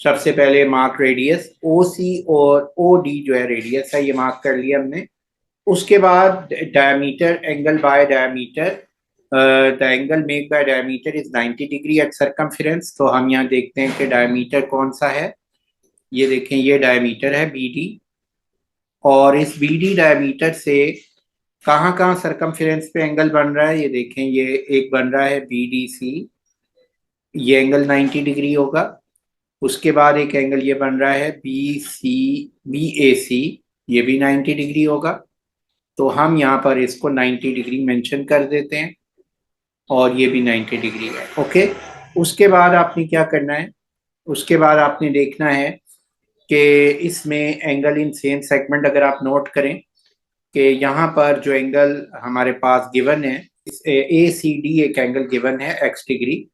सबसे पहले मार्क रेडियस, ओ सी और ओ डी जो है रेडियस है, ये मार्क कर लिया हमने। उसके बाद diameter, angle by diameter, the angle make bye diameter is 90 degree at circumference. तो हम यहाँ देखते हैं कि डायमीटर कौन सा है, ये देखें ये डायमीटर है बी डी, और इस बी डी डायमीटर से कहाँ कहाँ सर्कमफेरेंस पे एंगल बन रहा है, ये देखें ये एक बन रहा है बी डी सी, ये एंगल 90 डिग्री होगा। उसके बाद एक एंगल ये बन रहा है बी सी, बी ए सी, ये भी 90 डिग्री होगा। तो हम यहाँ पर इसको 90 डिग्री मेंशन कर देते हैं, और ये भी 90 डिग्री है। ओके, उसके बाद आपने क्या करना है, उसके बाद आपने देखना है कि इसमें एंगल इन सेम सेगमेंट, अगर आप नोट करें कि यहाँ पर जो एंगल हमारे पास गिवन है, ए सी डी एक एंगल गिवन है एक्स डिग्री,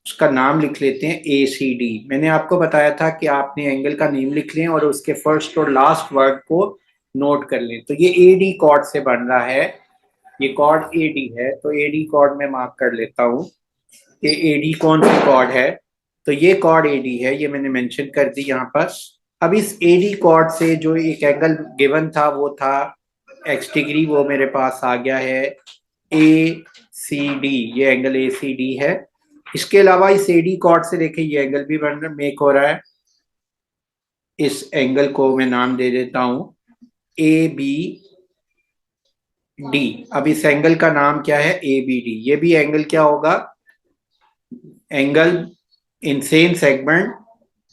उसका नाम लिख लेते हैं ए सी डी। मैंने आपको बताया था कि आपने एंगल का नेम लिख लें और उसके फर्स्ट और लास्ट वर्ड को नोट कर लें। तो ये ए डी कॉर्ड से बन रहा है, ये कॉर्ड ए डी है, तो ए डी कॉर्ड में मार्क कर लेता हूँ कि ए डी कौन सी कॉर्ड है। तो ये कॉर्ड ए डी है, ये मैंने मेंशन कर दी यहाँ पर। अब इस ए डी कॉर्ड से जो एक एंगल गिवन था वो था एक्स डिग्री, वो मेरे पास आ गया है ए सी डी, ये एंगल ए सी डी है। इसके अलावा इस ए डी कॉर्ड से देखें ये एंगल भी बन मेक हो रहा है, इस एंगल को मैं नाम दे देता हूं ए बी डी। अब इस एंगल का नाम क्या है ए बी डी, ये भी एंगल क्या होगा angle in same segment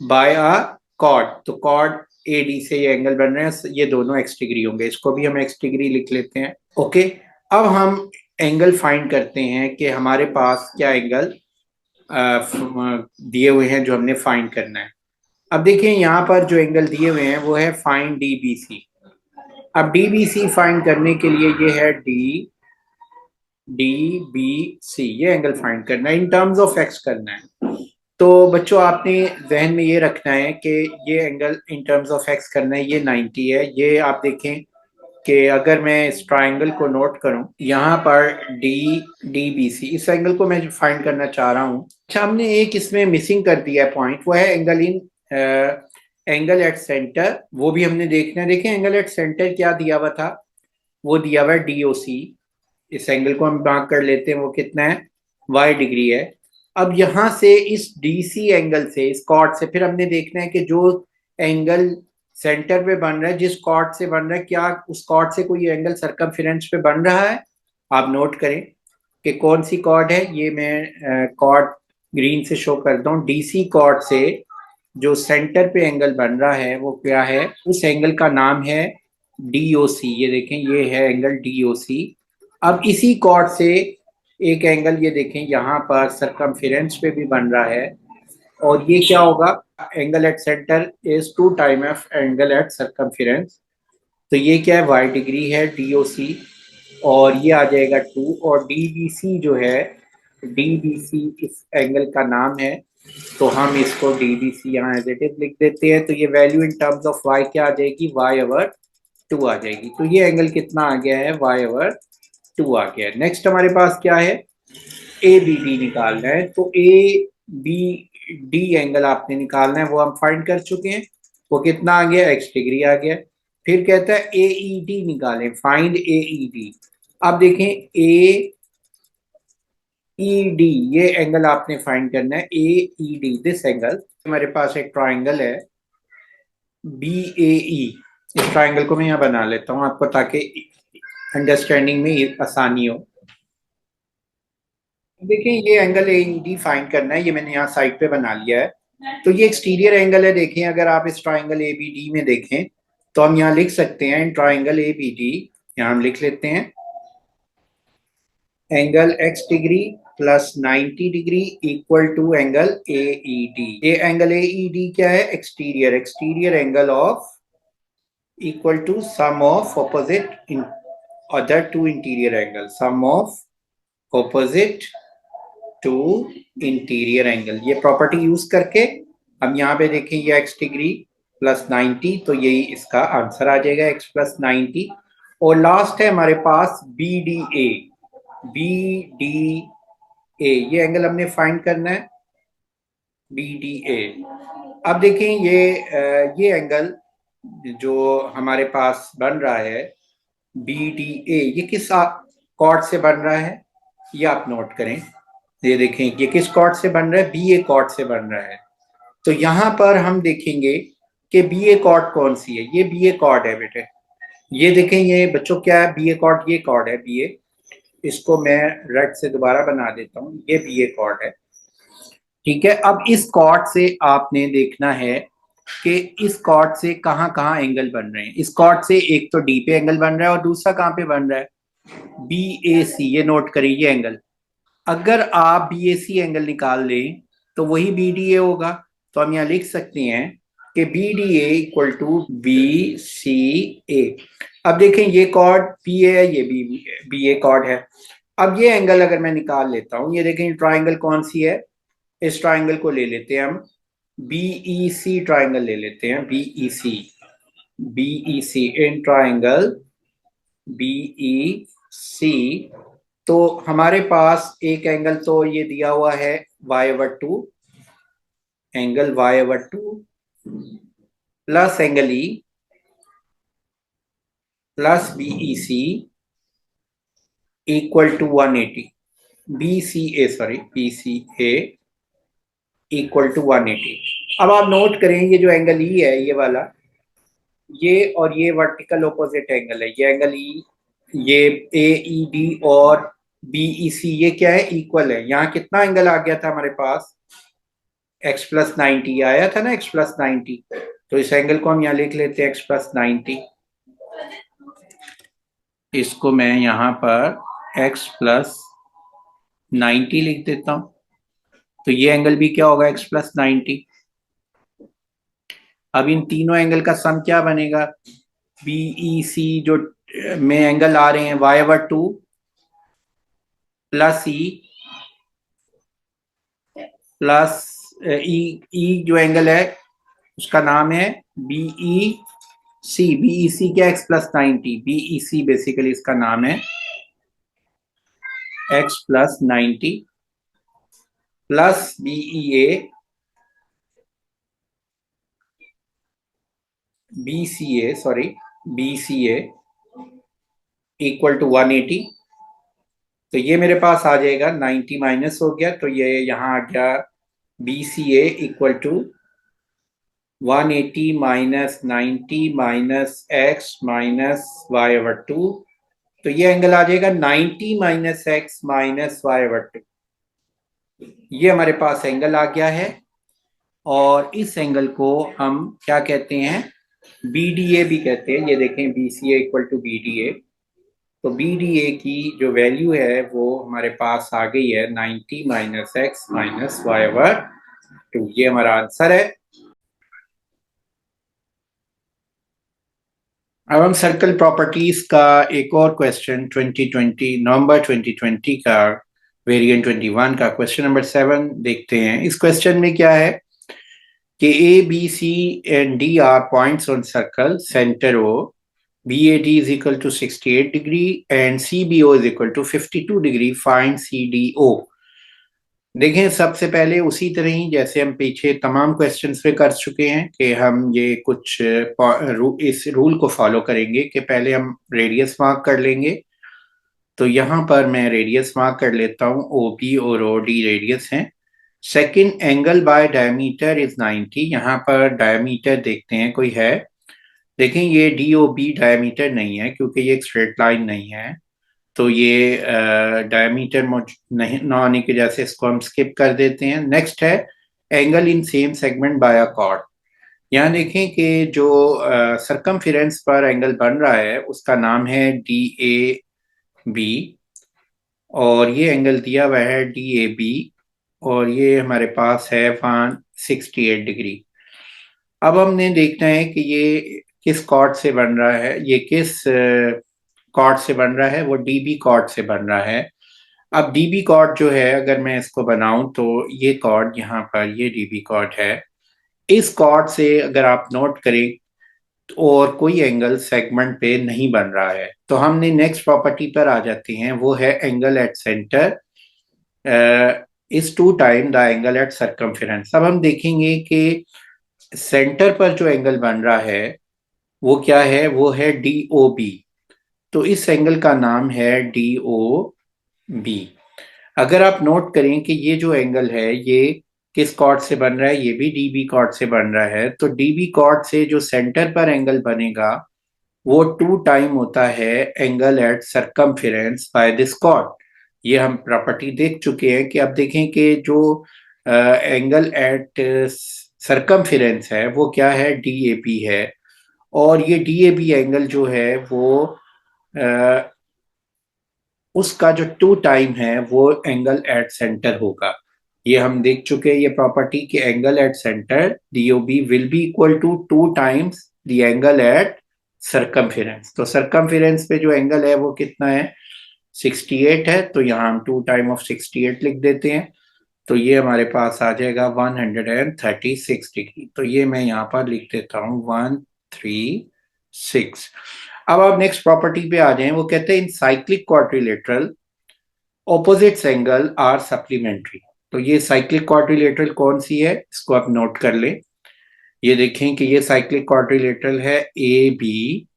by a chord. तो कॉर्ड ए डी से ये एंगल बन रहे हैं, ये दोनों एक्स डिग्री होंगे, इसको भी हम एक्स डिग्री लिख लेते हैं। ओके, अब हम एंगल फाइंड करते हैं कि हमारे पास क्या एंगल दिए हुए हैं जो हमने फाइंड करना है। अब देखिए यहाँ पर जो एंगल दिए हुए हैं वो है फाइंड डी बी सी। अब डी बी सी फाइंड करने के लिए ये है डी डी बी सी, ये एंगल फाइंड करना है, इन टर्म्स ऑफ एक्स करना है। तो बच्चों आपने जहन में ये रखना है कि ये angle in terms of x करना है, ये 90 है। ये आप देखें कि अगर मैं इस ट्राइंगल को नोट करूं यहाँ पर डी डी बी सी, इस एंगल को मैं फाइंड करना चाह रहा हूँ। अच्छा, हमने एक इसमें मिसिंग कर दिया है पॉइंट, वो है angle in angle at centre, वो भी हमने देखना है। देखें एंगल एट सेंटर क्या दिया हुआ था, वो दिया हुआ है डी ओ सी। इस एंगल को हम मार्क कर लेते हैं, वो कितना है y डिग्री है। अब यहां से इस डीसी एंगल से, इस कॉर्ड से, फिर हमने देखना है कि जो एंगल सेंटर पे बन रहा है, जिस कॉर्ड से बन रहा है, क्या उस कॉर्ड से कोई एंगल सरकमफेरेंस पे बन रहा है। आप नोट करें कि कौन सी कॉर्ड है। ये मैं कॉर्ड ग्रीन से शो करता हूँ। डीसी कॉर्ड से जो सेंटर पे एंगल बन रहा है वो क्या है, उस एंगल का नाम है डीओसी। ये देखें, ये है एंगल डीओसी। अब इसी कॉर्ड से एक एंगल, ये देखें यहाँ पर सरकमफेरेंस पे भी बन रहा है, और ये क्या होगा, angle at centre is 2 time of angle at circumference. तो ये क्या है, y डिग्री है डीओसी, और ये आ जाएगा 2। और डीबीसी जो है, डीबीसी इस एंगल का नाम है, तो हम इसको डीबीसी यहाँ एज इट इज लिख देते हैं। तो ये value in terms of y क्या आ जाएगी, y/2 आ जाएगी। तो ये एंगल कितना आ गया है, y/2 आ गया है। नेक्स्ट हमारे पास क्या है, ए बी डी निकालना है। तो ए बी डी एंगल आपने निकालना है, वो हम फाइंड कर चुके हैं। वो कितना आ गया, x डिग्री आ गया। फिर कहता है ए ई डी निकालें, फाइंड ए ई डी। अब देखें, ए ई डी ये एंगल आपने फाइंड करना है, ए ई डी दिस एंगल। हमारे पास एक ट्राइंगल है बी ए ई। इस ट्राइंगल को मैं यहाँ बना लेता हूँ आपको, ताकि अंडरस्टैंडिंग में आसानी हो। देखिए, ये एंगल ए डी फाइंड करना है, ये मैंने यहाँ साइड पे बना लिया है। तो ये एक्सटीरियर एंगल है। देखें, अगर आप इस ट्राइंगल ए बी डी में देखें, तो हम यहाँ लिख सकते हैं, in triangle A B D, यहाँ हम लिख लेते हैं angle x degree plus 90 degree equal to angle A E D. ये एंगल ए ई डी क्या है, exterior, exterior angle of equal to sum of opposite in other two interior angle, sum of opposite two interior angle. ये property use करके हम यहाँ पे देखें, ये x डिग्री प्लस 90, तो यही इसका आंसर आ जाएगा, x प्लस 90। और लास्ट है हमारे पास B D A. B D A ये एंगल हमने फाइंड करना है, बी डी ए। अब देखें, ये एंगल जो हमारे पास बन रहा है बी डी ए, ये किस कॉर्ड से बन रहा है, ये आप नोट करें। ये देखें, ये किस कॉर्ड से बन रहा है, बी ए कॉर्ड से बन रहा है। तो यहां पर हम देखेंगे कि बी ए कॉर्ड कौन सी है। ये बी ए कॉर्ड है बेटे। ये देखें, ये बच्चों क्या है, बी ए कॉर्ड, ये कॉर्ड है बी ए। इसको मैं रेड से दोबारा बना देता हूँ, ये बी ए कॉर्ड है। ठीक है, अब इस कॉर्ड से आपने देखना है कि इस कॉर्ड से कहाँ कहाँ एंगल बन रहे हैं। इस कॉर्ड से एक तो डी पे एंगल बन रहा है, और दूसरा कहाँ पे बन रहा है, बी ए सी। ये नोट करिए, ये एंगल, अगर आप बी ए सी एंगल निकाल लें तो वही बी डी ए होगा। तो हम यहाँ लिख सकते हैं कि B D A equal to B C A. अब देखें, ये कॉर्ड पी ए है, ये बी ए कॉर्ड है। अब ये एंगल अगर मैं निकाल लेता हूं, ये देखें ट्राइंगल कौन सी है, इस ट्राइंगल को ले लेते हैं हम, बीई सी ट्राइंगल ले लेते हैं, B E C, B E C in triangle B E C. तो हमारे पास एक एंगल तो ये दिया हुआ है y/2, angle y/2 plus angle E plus B E C equal to 180, B C A, sorry B C A equal to 180। अब आप नोट करें, ये जो एंगल ई है, ये वाला, ये और ये वर्टिकल ऑपोजिट एंगल है, ये एंगल ई, ये ए ई डी और बी ई सी, ये क्या है, इक्वल है। यहाँ कितना एंगल आ गया था हमारे पास, x प्लस 90 आया था ना, x प्लस 90। तो इस एंगल को हम यहाँ लिख लेते हैं x प्लस 90। इसको मैं यहाँ पर x प्लस 90 लिख देता हूँ। तो ये एंगल भी क्या होगा, x प्लस 90। अब इन तीनों एंगल का सम क्या बनेगा, बीई सी जो में एंगल आ रहे हैं y/2 प्लस ई प्लस ई, ई जो एंगल है उसका नाम है बीई सी। बीई सी क्या, x plus 90, B E C basically इसका नाम है x plus 90 plus B E A, B C A, sorry B C A equal to 180। तो ये मेरे पास आ जाएगा 90 माइनस हो गया, तो ये यहाँ आ गया BCA equal to 180 minus 90 minus X minus Y over two. तो ये एंगल आ जाएगा 90 minus X minus Y over two. ये हमारे पास एंगल आ गया है, और इस एंगल को हम क्या कहते हैं, BDA भी कहते हैं। ये देखें, BCA इक्वल टू BDA। तो BDA की जो वैल्यू है वो हमारे पास आ गई है 90 minus X minus Y over two. ये हमारा आंसर है। अब हम सर्कल प्रॉपर्टीज का एक और क्वेश्चन 2020 नवंबर 2020 का वेरिएंट 21 का क्वेश्चन नंबर 7 देखते हैं। इस क्वेश्चन में क्या है कि A, B, C and D are points on circle, center O, BAD is equal to 68 degree and CBO is equal to 52 degree. Find CDO. देखें, सबसे पहले उसी तरह ही जैसे हम पीछे तमाम क्वेश्चंस पे कर चुके हैं कि हम ये कुछ इस रूल को फॉलो करेंगे कि पहले हम रेडियस मार्क कर लेंगे। तो यहाँ पर मैं रेडियस मार्क कर लेता हूँ, OB और OD रेडियस हैं। Second, angle by diameter is 90। यहाँ पर डायमीटर देखते हैं कोई है। देखें, ये DOB डायमीटर नहीं है क्योंकि ये एक स्ट्रेट लाइन नहीं है, तो ये डायमीटर नहीं ना आने की वजह से इसको हम स्किप कर देते हैं। नेक्स्ट है angle in same segment by a chord. यहाँ देखें कि जो सरकमफेरेंस पर एंगल बन रहा है उसका नाम है DAB, और ये एंगल दिया हुआ है DAB, और ये हमारे पास है 168 डिग्री। अब हमने देखना है कि ये किस कॉर्ड से बन रहा है, ये किस कॉर्ड से बन रहा है, वो DB कॉर्ड से बन रहा है। अब DB कॉर्ड जो है, अगर मैं इसको बनाऊं तो ये कॉर्ड यहाँ पर, ये DB कॉर्ड है। इस कॉर्ड से अगर आप नोट करें और कोई एंगल सेगमेंट पे नहीं बन रहा है, तो हमने नेक्स्ट प्रॉपर्टी पर आ जाते हैं, वो है angle at centre is two time the angle at circumference. अब हम देखेंगे कि सेंटर पर जो एंगल बन रहा है वो क्या है, वो है DOB। तो इस एंगल का नाम है DOB। अगर आप नोट करें कि ये जो एंगल है ये किस कॉर्ड से बन रहा है, ये भी DB कॉर्ड से बन रहा है। तो DB कॉर्ड से जो सेंटर पर एंगल बनेगा वो टू टाइम होता है angle at circumference by this chord. ये हम प्रॉपर्टी देख चुके हैं कि अब देखें कि जो एंगल एट सरकमफेरेंस है वो क्या है, DAB है। और ये DAB एंगल जो है वो उसका जो टू टाइम है वो एंगल एट सेंटर होगा। ये हम देख चुके हैं ये प्रॉपर्टी कि angle at centre DOB will be equal to two times the angle at circumference. तो सरकमफेरेंस पे जो एंगल है वो कितना है, 68 है। तो यहाँ हम टू टाइम ऑफ 68 लिख देते हैं। तो ये हमारे पास आ जाएगा 136 डिग्री। तो ये मैं यहाँ पर लिख देता हूँ 136। अब आप नेक्स्ट प्रॉपर्टी पे आ जाएं। वो कहते हैं in cyclic quadrilateral opposites angle are supplementary. तो ये साइक्लिक क्वाड्रिलेटरल कौन सी है, इसको आप नोट कर लें। ये देखें कि ये साइक्लिक क्वाड्रिलेटरल है AB,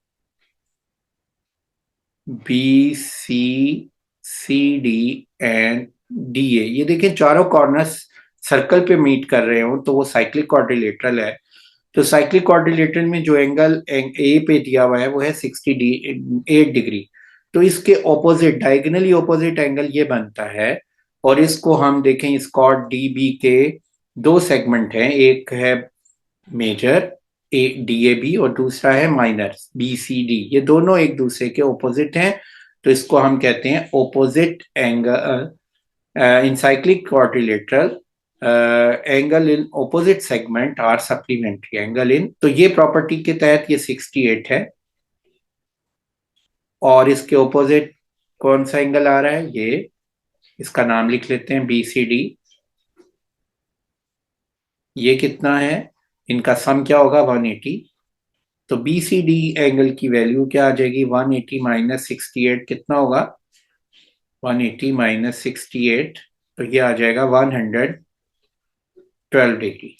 BC, CD and DA। ये देखें चारों कॉर्नर्स सर्कल पे मीट कर रहे हो तो वो साइक्लिक क्वाड्रिलेटरल है। तो साइक्लिक क्वाड्रिलेटरल में जो एंगल ए पे दिया हुआ है वो है 68 डिग्री। तो इसके ऑपोजिट, डायगोनली ऑपोजिट एंगल ये बनता है। और इसको हम देखें, इस कॉर्ड DB के दो सेगमेंट हैं, एक है मेजर DAB और दूसरा है माइनर BCD। ये दोनों एक दूसरे के ऑपोजिट हैं, तो इसको हम कहते हैं opposite angle in cyclic quadrilateral angle in opposite segment are supplementary angle in. तो ये प्रॉपर्टी के तहत ये 68 है, और इसके ऑपोजिट कौन सा एंगल आ रहा है, ये इसका नाम लिख लेते हैं BCD। ये कितना है, इनका सम क्या होगा, 180। तो BCD एंगल की वैल्यू क्या आ जाएगी, 180 माइनस 68 कितना होगा, 180 माइनस 68, तो ये आ जाएगा 112 डिग्री।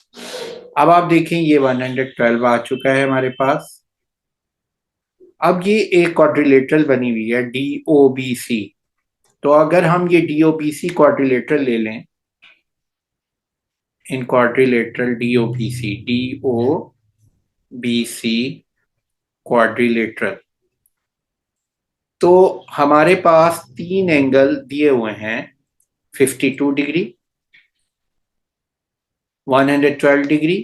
अब आप देखें ये 112 आ चुका है हमारे पास। अब ये एक क्वाड्रिलेटरल बनी हुई है DOBC। तो अगर हम ये डीओबीसी क्वाड्रिलेटरल ले लें, इन क्वाड्रिलेटरल डीओबीसी क्वाड्रिलेटरल, तो हमारे पास तीन एंगल दिए हुए हैं, 52 डिग्री, 112 डिग्री,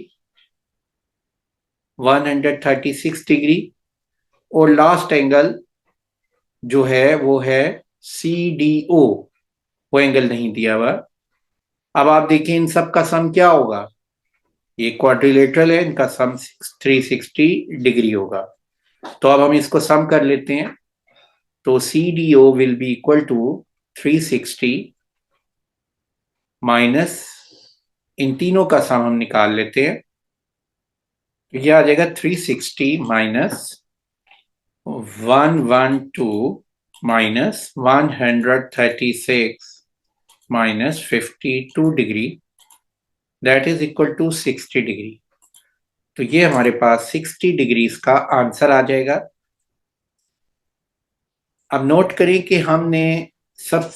136 डिग्री, और लास्ट एंगल जो है वो है CDO, वो एंगल नहीं दिया हुआ। अब आप देखिए इन सब का सम क्या होगा, ये क्वाड्रिलेटरल है, इनका सम 360 डिग्री होगा। तो अब हम इसको सम कर लेते हैं, तो CDO will be equal to 360 minus, इन तीनों का सम हम निकाल लेते हैं, तो ये आ जाएगा 360 minus 112 minus 136 minus 52 degree, that is equal to 60 degree. तो ये हमारे पास 60 डिग्रीज का आंसर आ जाएगा। अब नोट करें कि हमने सब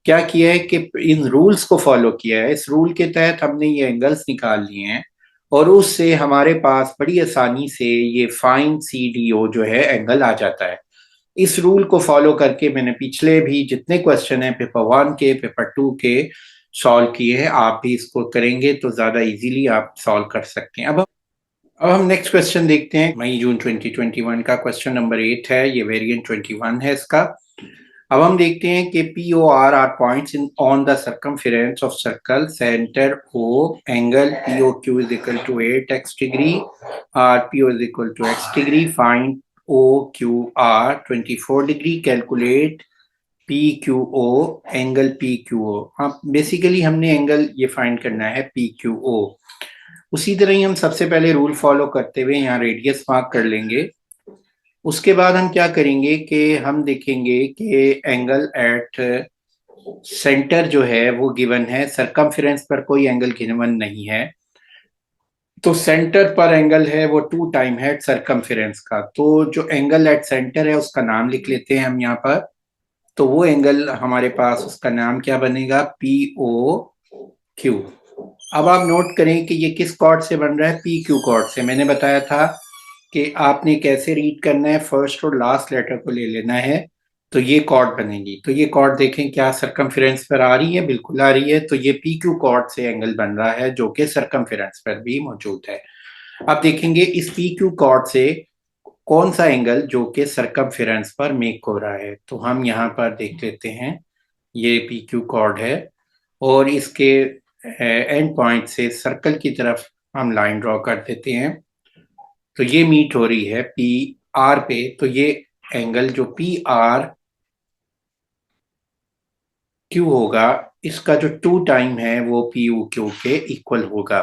क्या किया है कि इन रूल्स को फॉलो किया है। इस रूल के तहत हमने ये एंगल्स निकाल लिए हैं और उससे हमारे पास बड़ी आसानी से ये फाइन CDO जो है एंगल आ जाता है। इस रूल को फॉलो करके मैंने पिछले भी जितने क्वेश्चन हैं पेपर 1 के, पेपर 2 के सॉल्व किए हैं। आप भी इसको करेंगे तो ज्यादा इजीली आप सॉल्व कर सकते हैं। अब हम नेक्स्ट क्वेश्चन देखते हैं, मई जून 2021 का क्वेश्चन नंबर 8 है, ये वेरिएंट 21 है इसका। अब हम देखते हैं कि POR are points in on the circumference of circle, centre O, angle POQ is equal to 8x degree, RPO is equal to x degree, find OQR 24 degree, calculate PQO, angle PQO। हाँ, basically हमने angle ये find करना है PQO। उसी तरह ही हम सबसे पहले रूल फॉलो करते हुए यहाँ रेडियस मार्क कर लेंगे। उसके बाद हम क्या करेंगे कि हम देखेंगे कि एंगल एट सेंटर जो है वो गिवन है, सरकमफेरेंस पर कोई एंगल गिवन नहीं है। तो सेंटर पर एंगल है वो 2 टाइम है सरकमफेरेंस का। तो जो एंगल एट सेंटर है उसका नाम लिख लेते हैं हम यहाँ पर। तो वो एंगल हमारे पास उसका नाम क्या बनेगा, POQ। अब आप नोट करें कि ये किस कॉर्ड से बन रहा है, PQ कॉर्ड से। मैंने बताया था कि आपने कैसे रीड करना है, फर्स्ट और लास्ट लेटर को ले लेना है, तो ये कॉर्ड बनेगी। तो ये कॉर्ड देखें क्या सरकमफेरेंस पर आ रही है, बिल्कुल आ रही है। तो ये PQ कॉर्ड से एंगल बन रहा है जो कि सरकमफेरेंस पर भी मौजूद है। अब देखेंगे इस PQ कॉर्ड से कौन सा एंगल जो कि सरकमफेरेंस पर मेक हो रहा है। तो हम यहाँ पर देख लेते हैं, ये PQ कॉर्ड है और इसके एंड पॉइंट से सर्कल की तरफ हम लाइन ड्रॉ कर देते हैं। तो ये मीट हो रही है PR पे, तो ये एंगल जो PRQ होगा, इसका जो 2 टाइम है वो POQ के इक्वल होगा,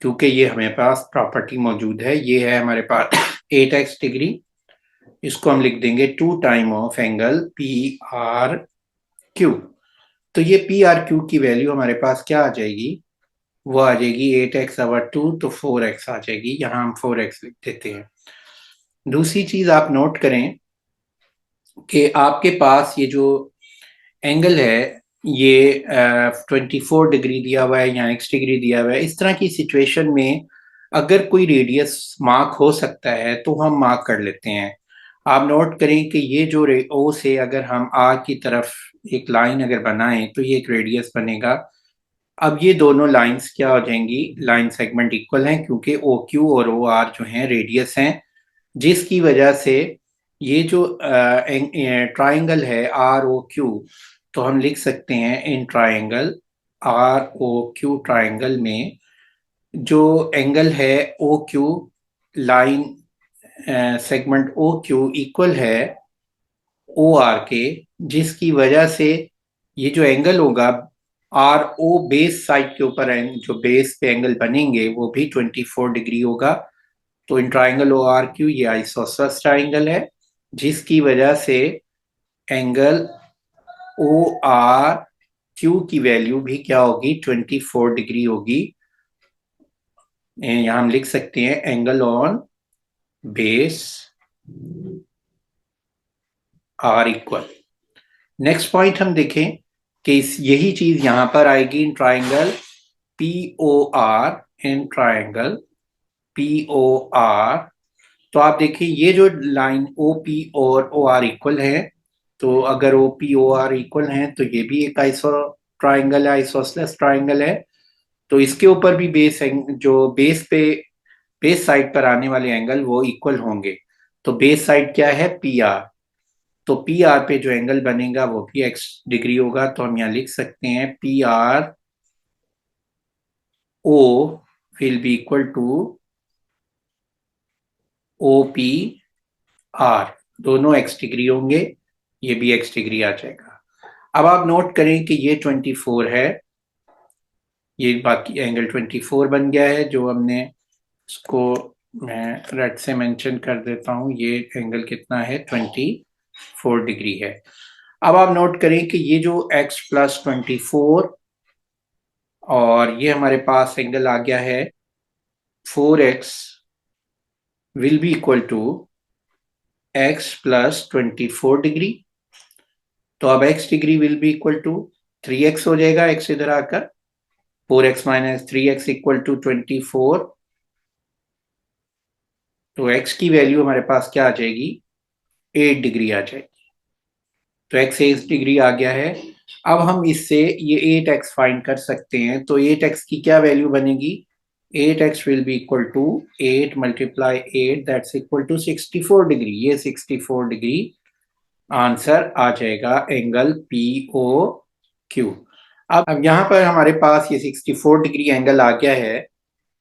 क्योंकि ये हमें पास प्रॉपर्टी मौजूद है। ये है हमारे पास 8x डिग्री, इसको हम लिख देंगे 2 टाइम ऑफ एंगल PRQ। तो ये PRQ की वैल्यू हमारे पास क्या आ जाएगी, वो आ जाएगी 8x/2, तो 4x आ जाएगी। यहाँ हम 4x लिख देते हैं। दूसरी चीज आप नोट करें कि आपके पास ये जो एंगल है ये 24 डिग्री दिया हुआ है या x डिग्री दिया हुआ है। इस तरह की सिचुएशन में अगर कोई रेडियस मार्क हो सकता है तो हम मार्क कर लेते हैं। आप नोट करें कि ये जो O से अगर हम R की तरफ एक लाइन अगर बनाएं तो ये एक रेडियस बनेगा। अब ये दोनों लाइंस क्या हो जाएंगी, लाइन सेगमेंट इक्वल हैं, क्योंकि OQ और OR जो हैं रेडियस हैं, जिसकी वजह से ये जो ट्राइंगल है ROQ, तो हम लिख सकते हैं इन ट्राइंगल ROQ ट्राइंगल में जो एंगल है OQ, line segment OQ equal है OR के, जिसकी वजह से ये जो एंगल होगा RO बेस साइड के ऊपर जो बेस पे एंगल बनेंगे वो भी 24 डिग्री होगा। तो इन ट्राइंगल ORQ ये आइसोसलस ट्राइंगल है, जिसकी वजह से एंगल ORQ की वैल्यू भी क्या होगी, 24 डिग्री होगी। यहाँ हम लिख सकते हैं angle on base R equal. Next point हम देखें कि यही चीज यहां पर आएगी in triangle POR, in triangle POR। तो आप देखिए ये जो लाइन OP और OR इक्वल है, तो अगर OP OR इक्वल है तो ये भी एक आइसो ट्राइंगल है, आइसोसलेस ट्राइंगल है। तो इसके ऊपर भी जो बेस साइड पर आने वाले एंगल वो इक्वल होंगे। तो बेस साइड क्या है? PR। तो PR पे जो एंगल बनेगा वो भी x डिग्री होगा। तो हम यहाँ लिख सकते हैं PRO will be equal to OPR। दोनों x डिग्री होंगे, ये भी x डिग्री आ जाएगा। अब आप नोट करें कि ये 24 है, ये बाकी एंगल 24 बन गया है। जो हमने इसको मैं रेड से मेंशन कर देता हूं, ये एंगल कितना है? 24 डिग्री है। अब आप नोट करें कि ये जो x प्लस 24 और ये हमारे पास एंगल आ गया है 4x will be equal to x प्लस 24 डिग्री। तो अब x degree will be equal to 3x हो जाएगा, x इधर आकर 4x minus 3x equal to 24। तो x की वैल्यू हमारे पास क्या आ जाएगी? 8 डिग्री आ जाएगी। तो x 8 डिग्री आ गया है। अब हम इससे ये 8x फाइंड कर सकते हैं। तो 8x की क्या वैल्यू बनेगी? 8x will be equal to 8 multiply 8 that's equal to 64 degree. ये 64 डिग्री आंसर आ जाएगा एंगल POQ। अब यहाँ पर हमारे पास ये 64 डिग्री एंगल आ गया है।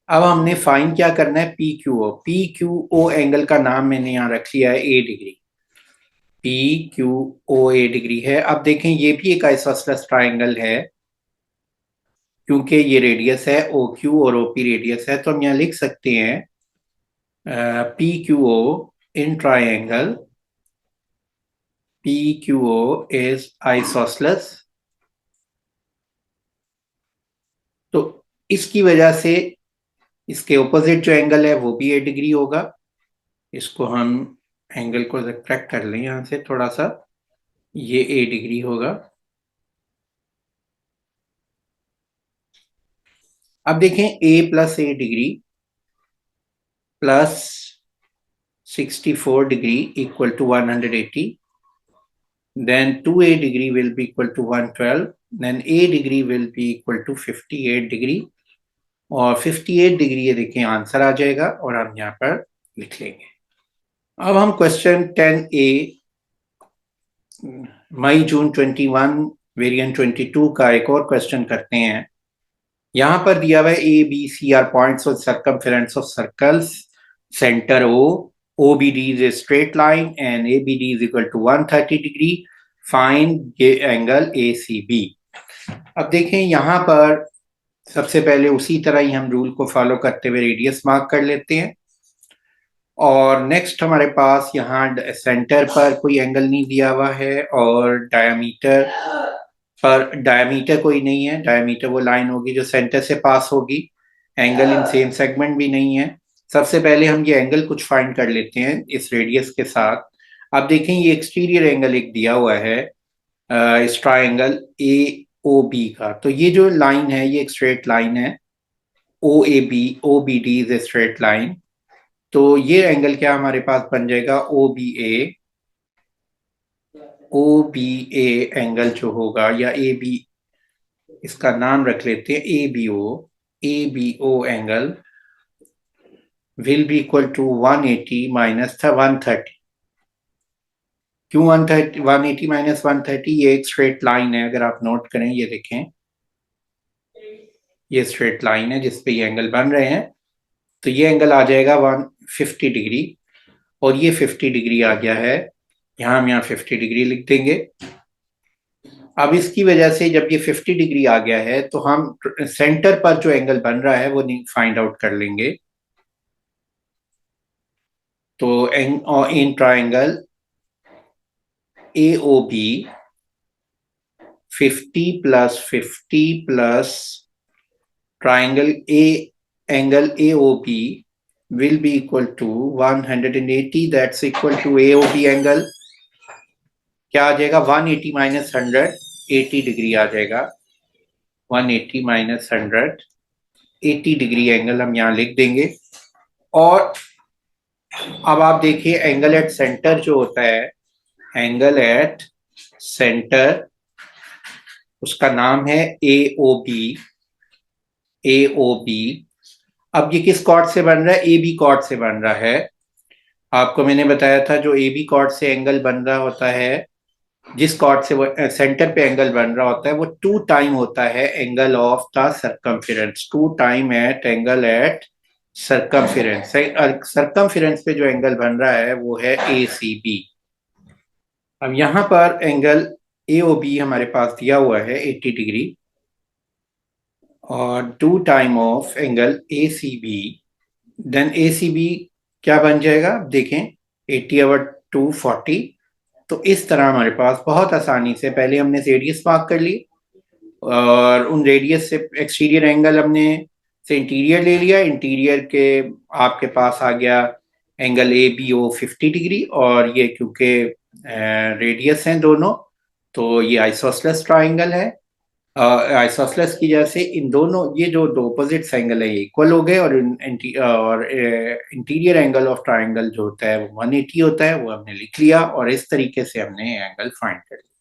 अब हमने फाइंड क्या करना है? PQO एंगल का नाम मैंने यहाँ रख लिया है A डिग्री। PQOA डिग्री है। अब देखें ये भी एक आइसोसलेस ट्राइंगल है, क्योंकि ये रेडियस है OQ और OP रेडियस है। तो हम यहाँ लिख सकते हैं PQO in triangle PQO is isosceles. तो इसकी वजह से इसके ऑपोजिट जो एंगल है वो भी 8 डिग्री होगा। इसको हम एंगल को सब्ट्रैक्ट कर लें यहां से थोड़ा सा, ये 8 डिग्री होगा। अब देखें A plus 8 degree plus 64 degree equal to 180, then 2A degree will be equal to 112, then A degree will be equal to 58 degree। और 58 डिग्री ये देखें आंसर आ जाएगा और हम यहाँ पर लिख लेंगे। अब हम क्वेश्चन 10A मई जून 21 वेरिएंट 22 का एक और क्वेश्चन करते हैं। यहाँ पर दिया हुआ है ABC are points of circumference of circles, centre OBD is a straight line and ABD is equal to 130 degree. Find ये एंगल ACB। अब देखें यहाँ पर सबसे पहले उसी तरह ही हम रूल को फॉलो करते हुए रेडियस मार्क कर लेते हैं। और नेक्स्ट हमारे पास यहाँ सेंटर पर कोई एंगल नहीं दिया हुआ है और डायमीटर पर डायमीटर कोई नहीं है। डायमीटर वो लाइन होगी जो सेंटर से पास होगी। एंगल इन सेम सेगमेंट भी नहीं है। सबसे पहले हम ये एंगल कुछ फाइंड कर लेते हैं इस रेडियस के साथ। अब देखें ये एक्सटीरियर एंगल एक दिया हुआ है इस ट्राइंगल AOB का। तो ये जो लाइन है ये एक स्ट्रेट लाइन है। OBD is a straight line. तो ये एंगल क्या हमारे पास बन जाएगा? OBA एंगल जो होगा, या AB इसका नाम रख लेते हैं ABO angle will be equal to 180 minus 130। क्यों 130? 180 माइनस 130, ये एक स्ट्रेट लाइन है। अगर आप नोट करें, ये देखें ये स्ट्रेट लाइन है जिसपे ये एंगल बन रहे हैं। तो ये एंगल आ जाएगा 150 डिग्री और ये 50 डिग्री आ गया है। हम यहाँ 50 डिग्री लिख देंगे। अब इसकी वजह से जब ये 50 डिग्री आ गया है तो हम सेंटर पर जो एंगल बन रहा है वो फाइंड आउट कर लेंगे। तो in triangle AOB 50 plus 50 plus triangle angle AOB will be equal to 180, that's equal to AOB angle. क्या आ जाएगा, 180 माइनस 100, 80 डिग्री आ जाएगा। 180 माइनस 100, 80 डिग्री एंगल हम यहाँ लिख देंगे। और अब आप देखिए एंगल एट सेंटर जो होता है, एंगल एट सेंटर, उसका नाम है ए ओ बी। ए ओ बी। अब ये किस कॉर्ड से बन रहा है, ए बी कॉर्ड से बन रहा है। आपको मैंने बताया था जो ए बी कॉर्ड से एंगल बन रहा होता है, जिस कॉर्ड से वो सेंटर पे एंगल बन रहा होता है, वो 2 टाइम होता है angle of the circumference. 2 time at angle at circumference. Circumference पे जो एंगल बन रहा है वो है ए सी बी। अब यहां पर एंगल ए ओ बी हमारे पास दिया हुआ है 80 डिग्री, और 2 time of angle A C B. Then A C B क्या बन जाएगा, देखें, 80 ओवर 240। तो इस तरह हमारे पास बहुत आसानी से पहले हमने रेडियस मार्क कर ली, और उन रेडियस से एक्सटीरियर एंगल हमने से इंटीरियर ले लिया। इंटीरियर के आपके पास आ गया angle A B O 50 degree, और ये क्योंकि रेडियस हैं दोनों, तो ये आइसोसेलेस ट्राइंगल है। आइसोसेलेस की वजह से इन दोनों, ये जो दो अपोजिट एंगल है, इक्वल हो गए, और इंटीरियर एंगल ऑफ ट्राइंगल जो होता है वो 180 होता है, वो हमने लिख लिया, और इस तरीके से हमने एंगल फाइंड कर लिया।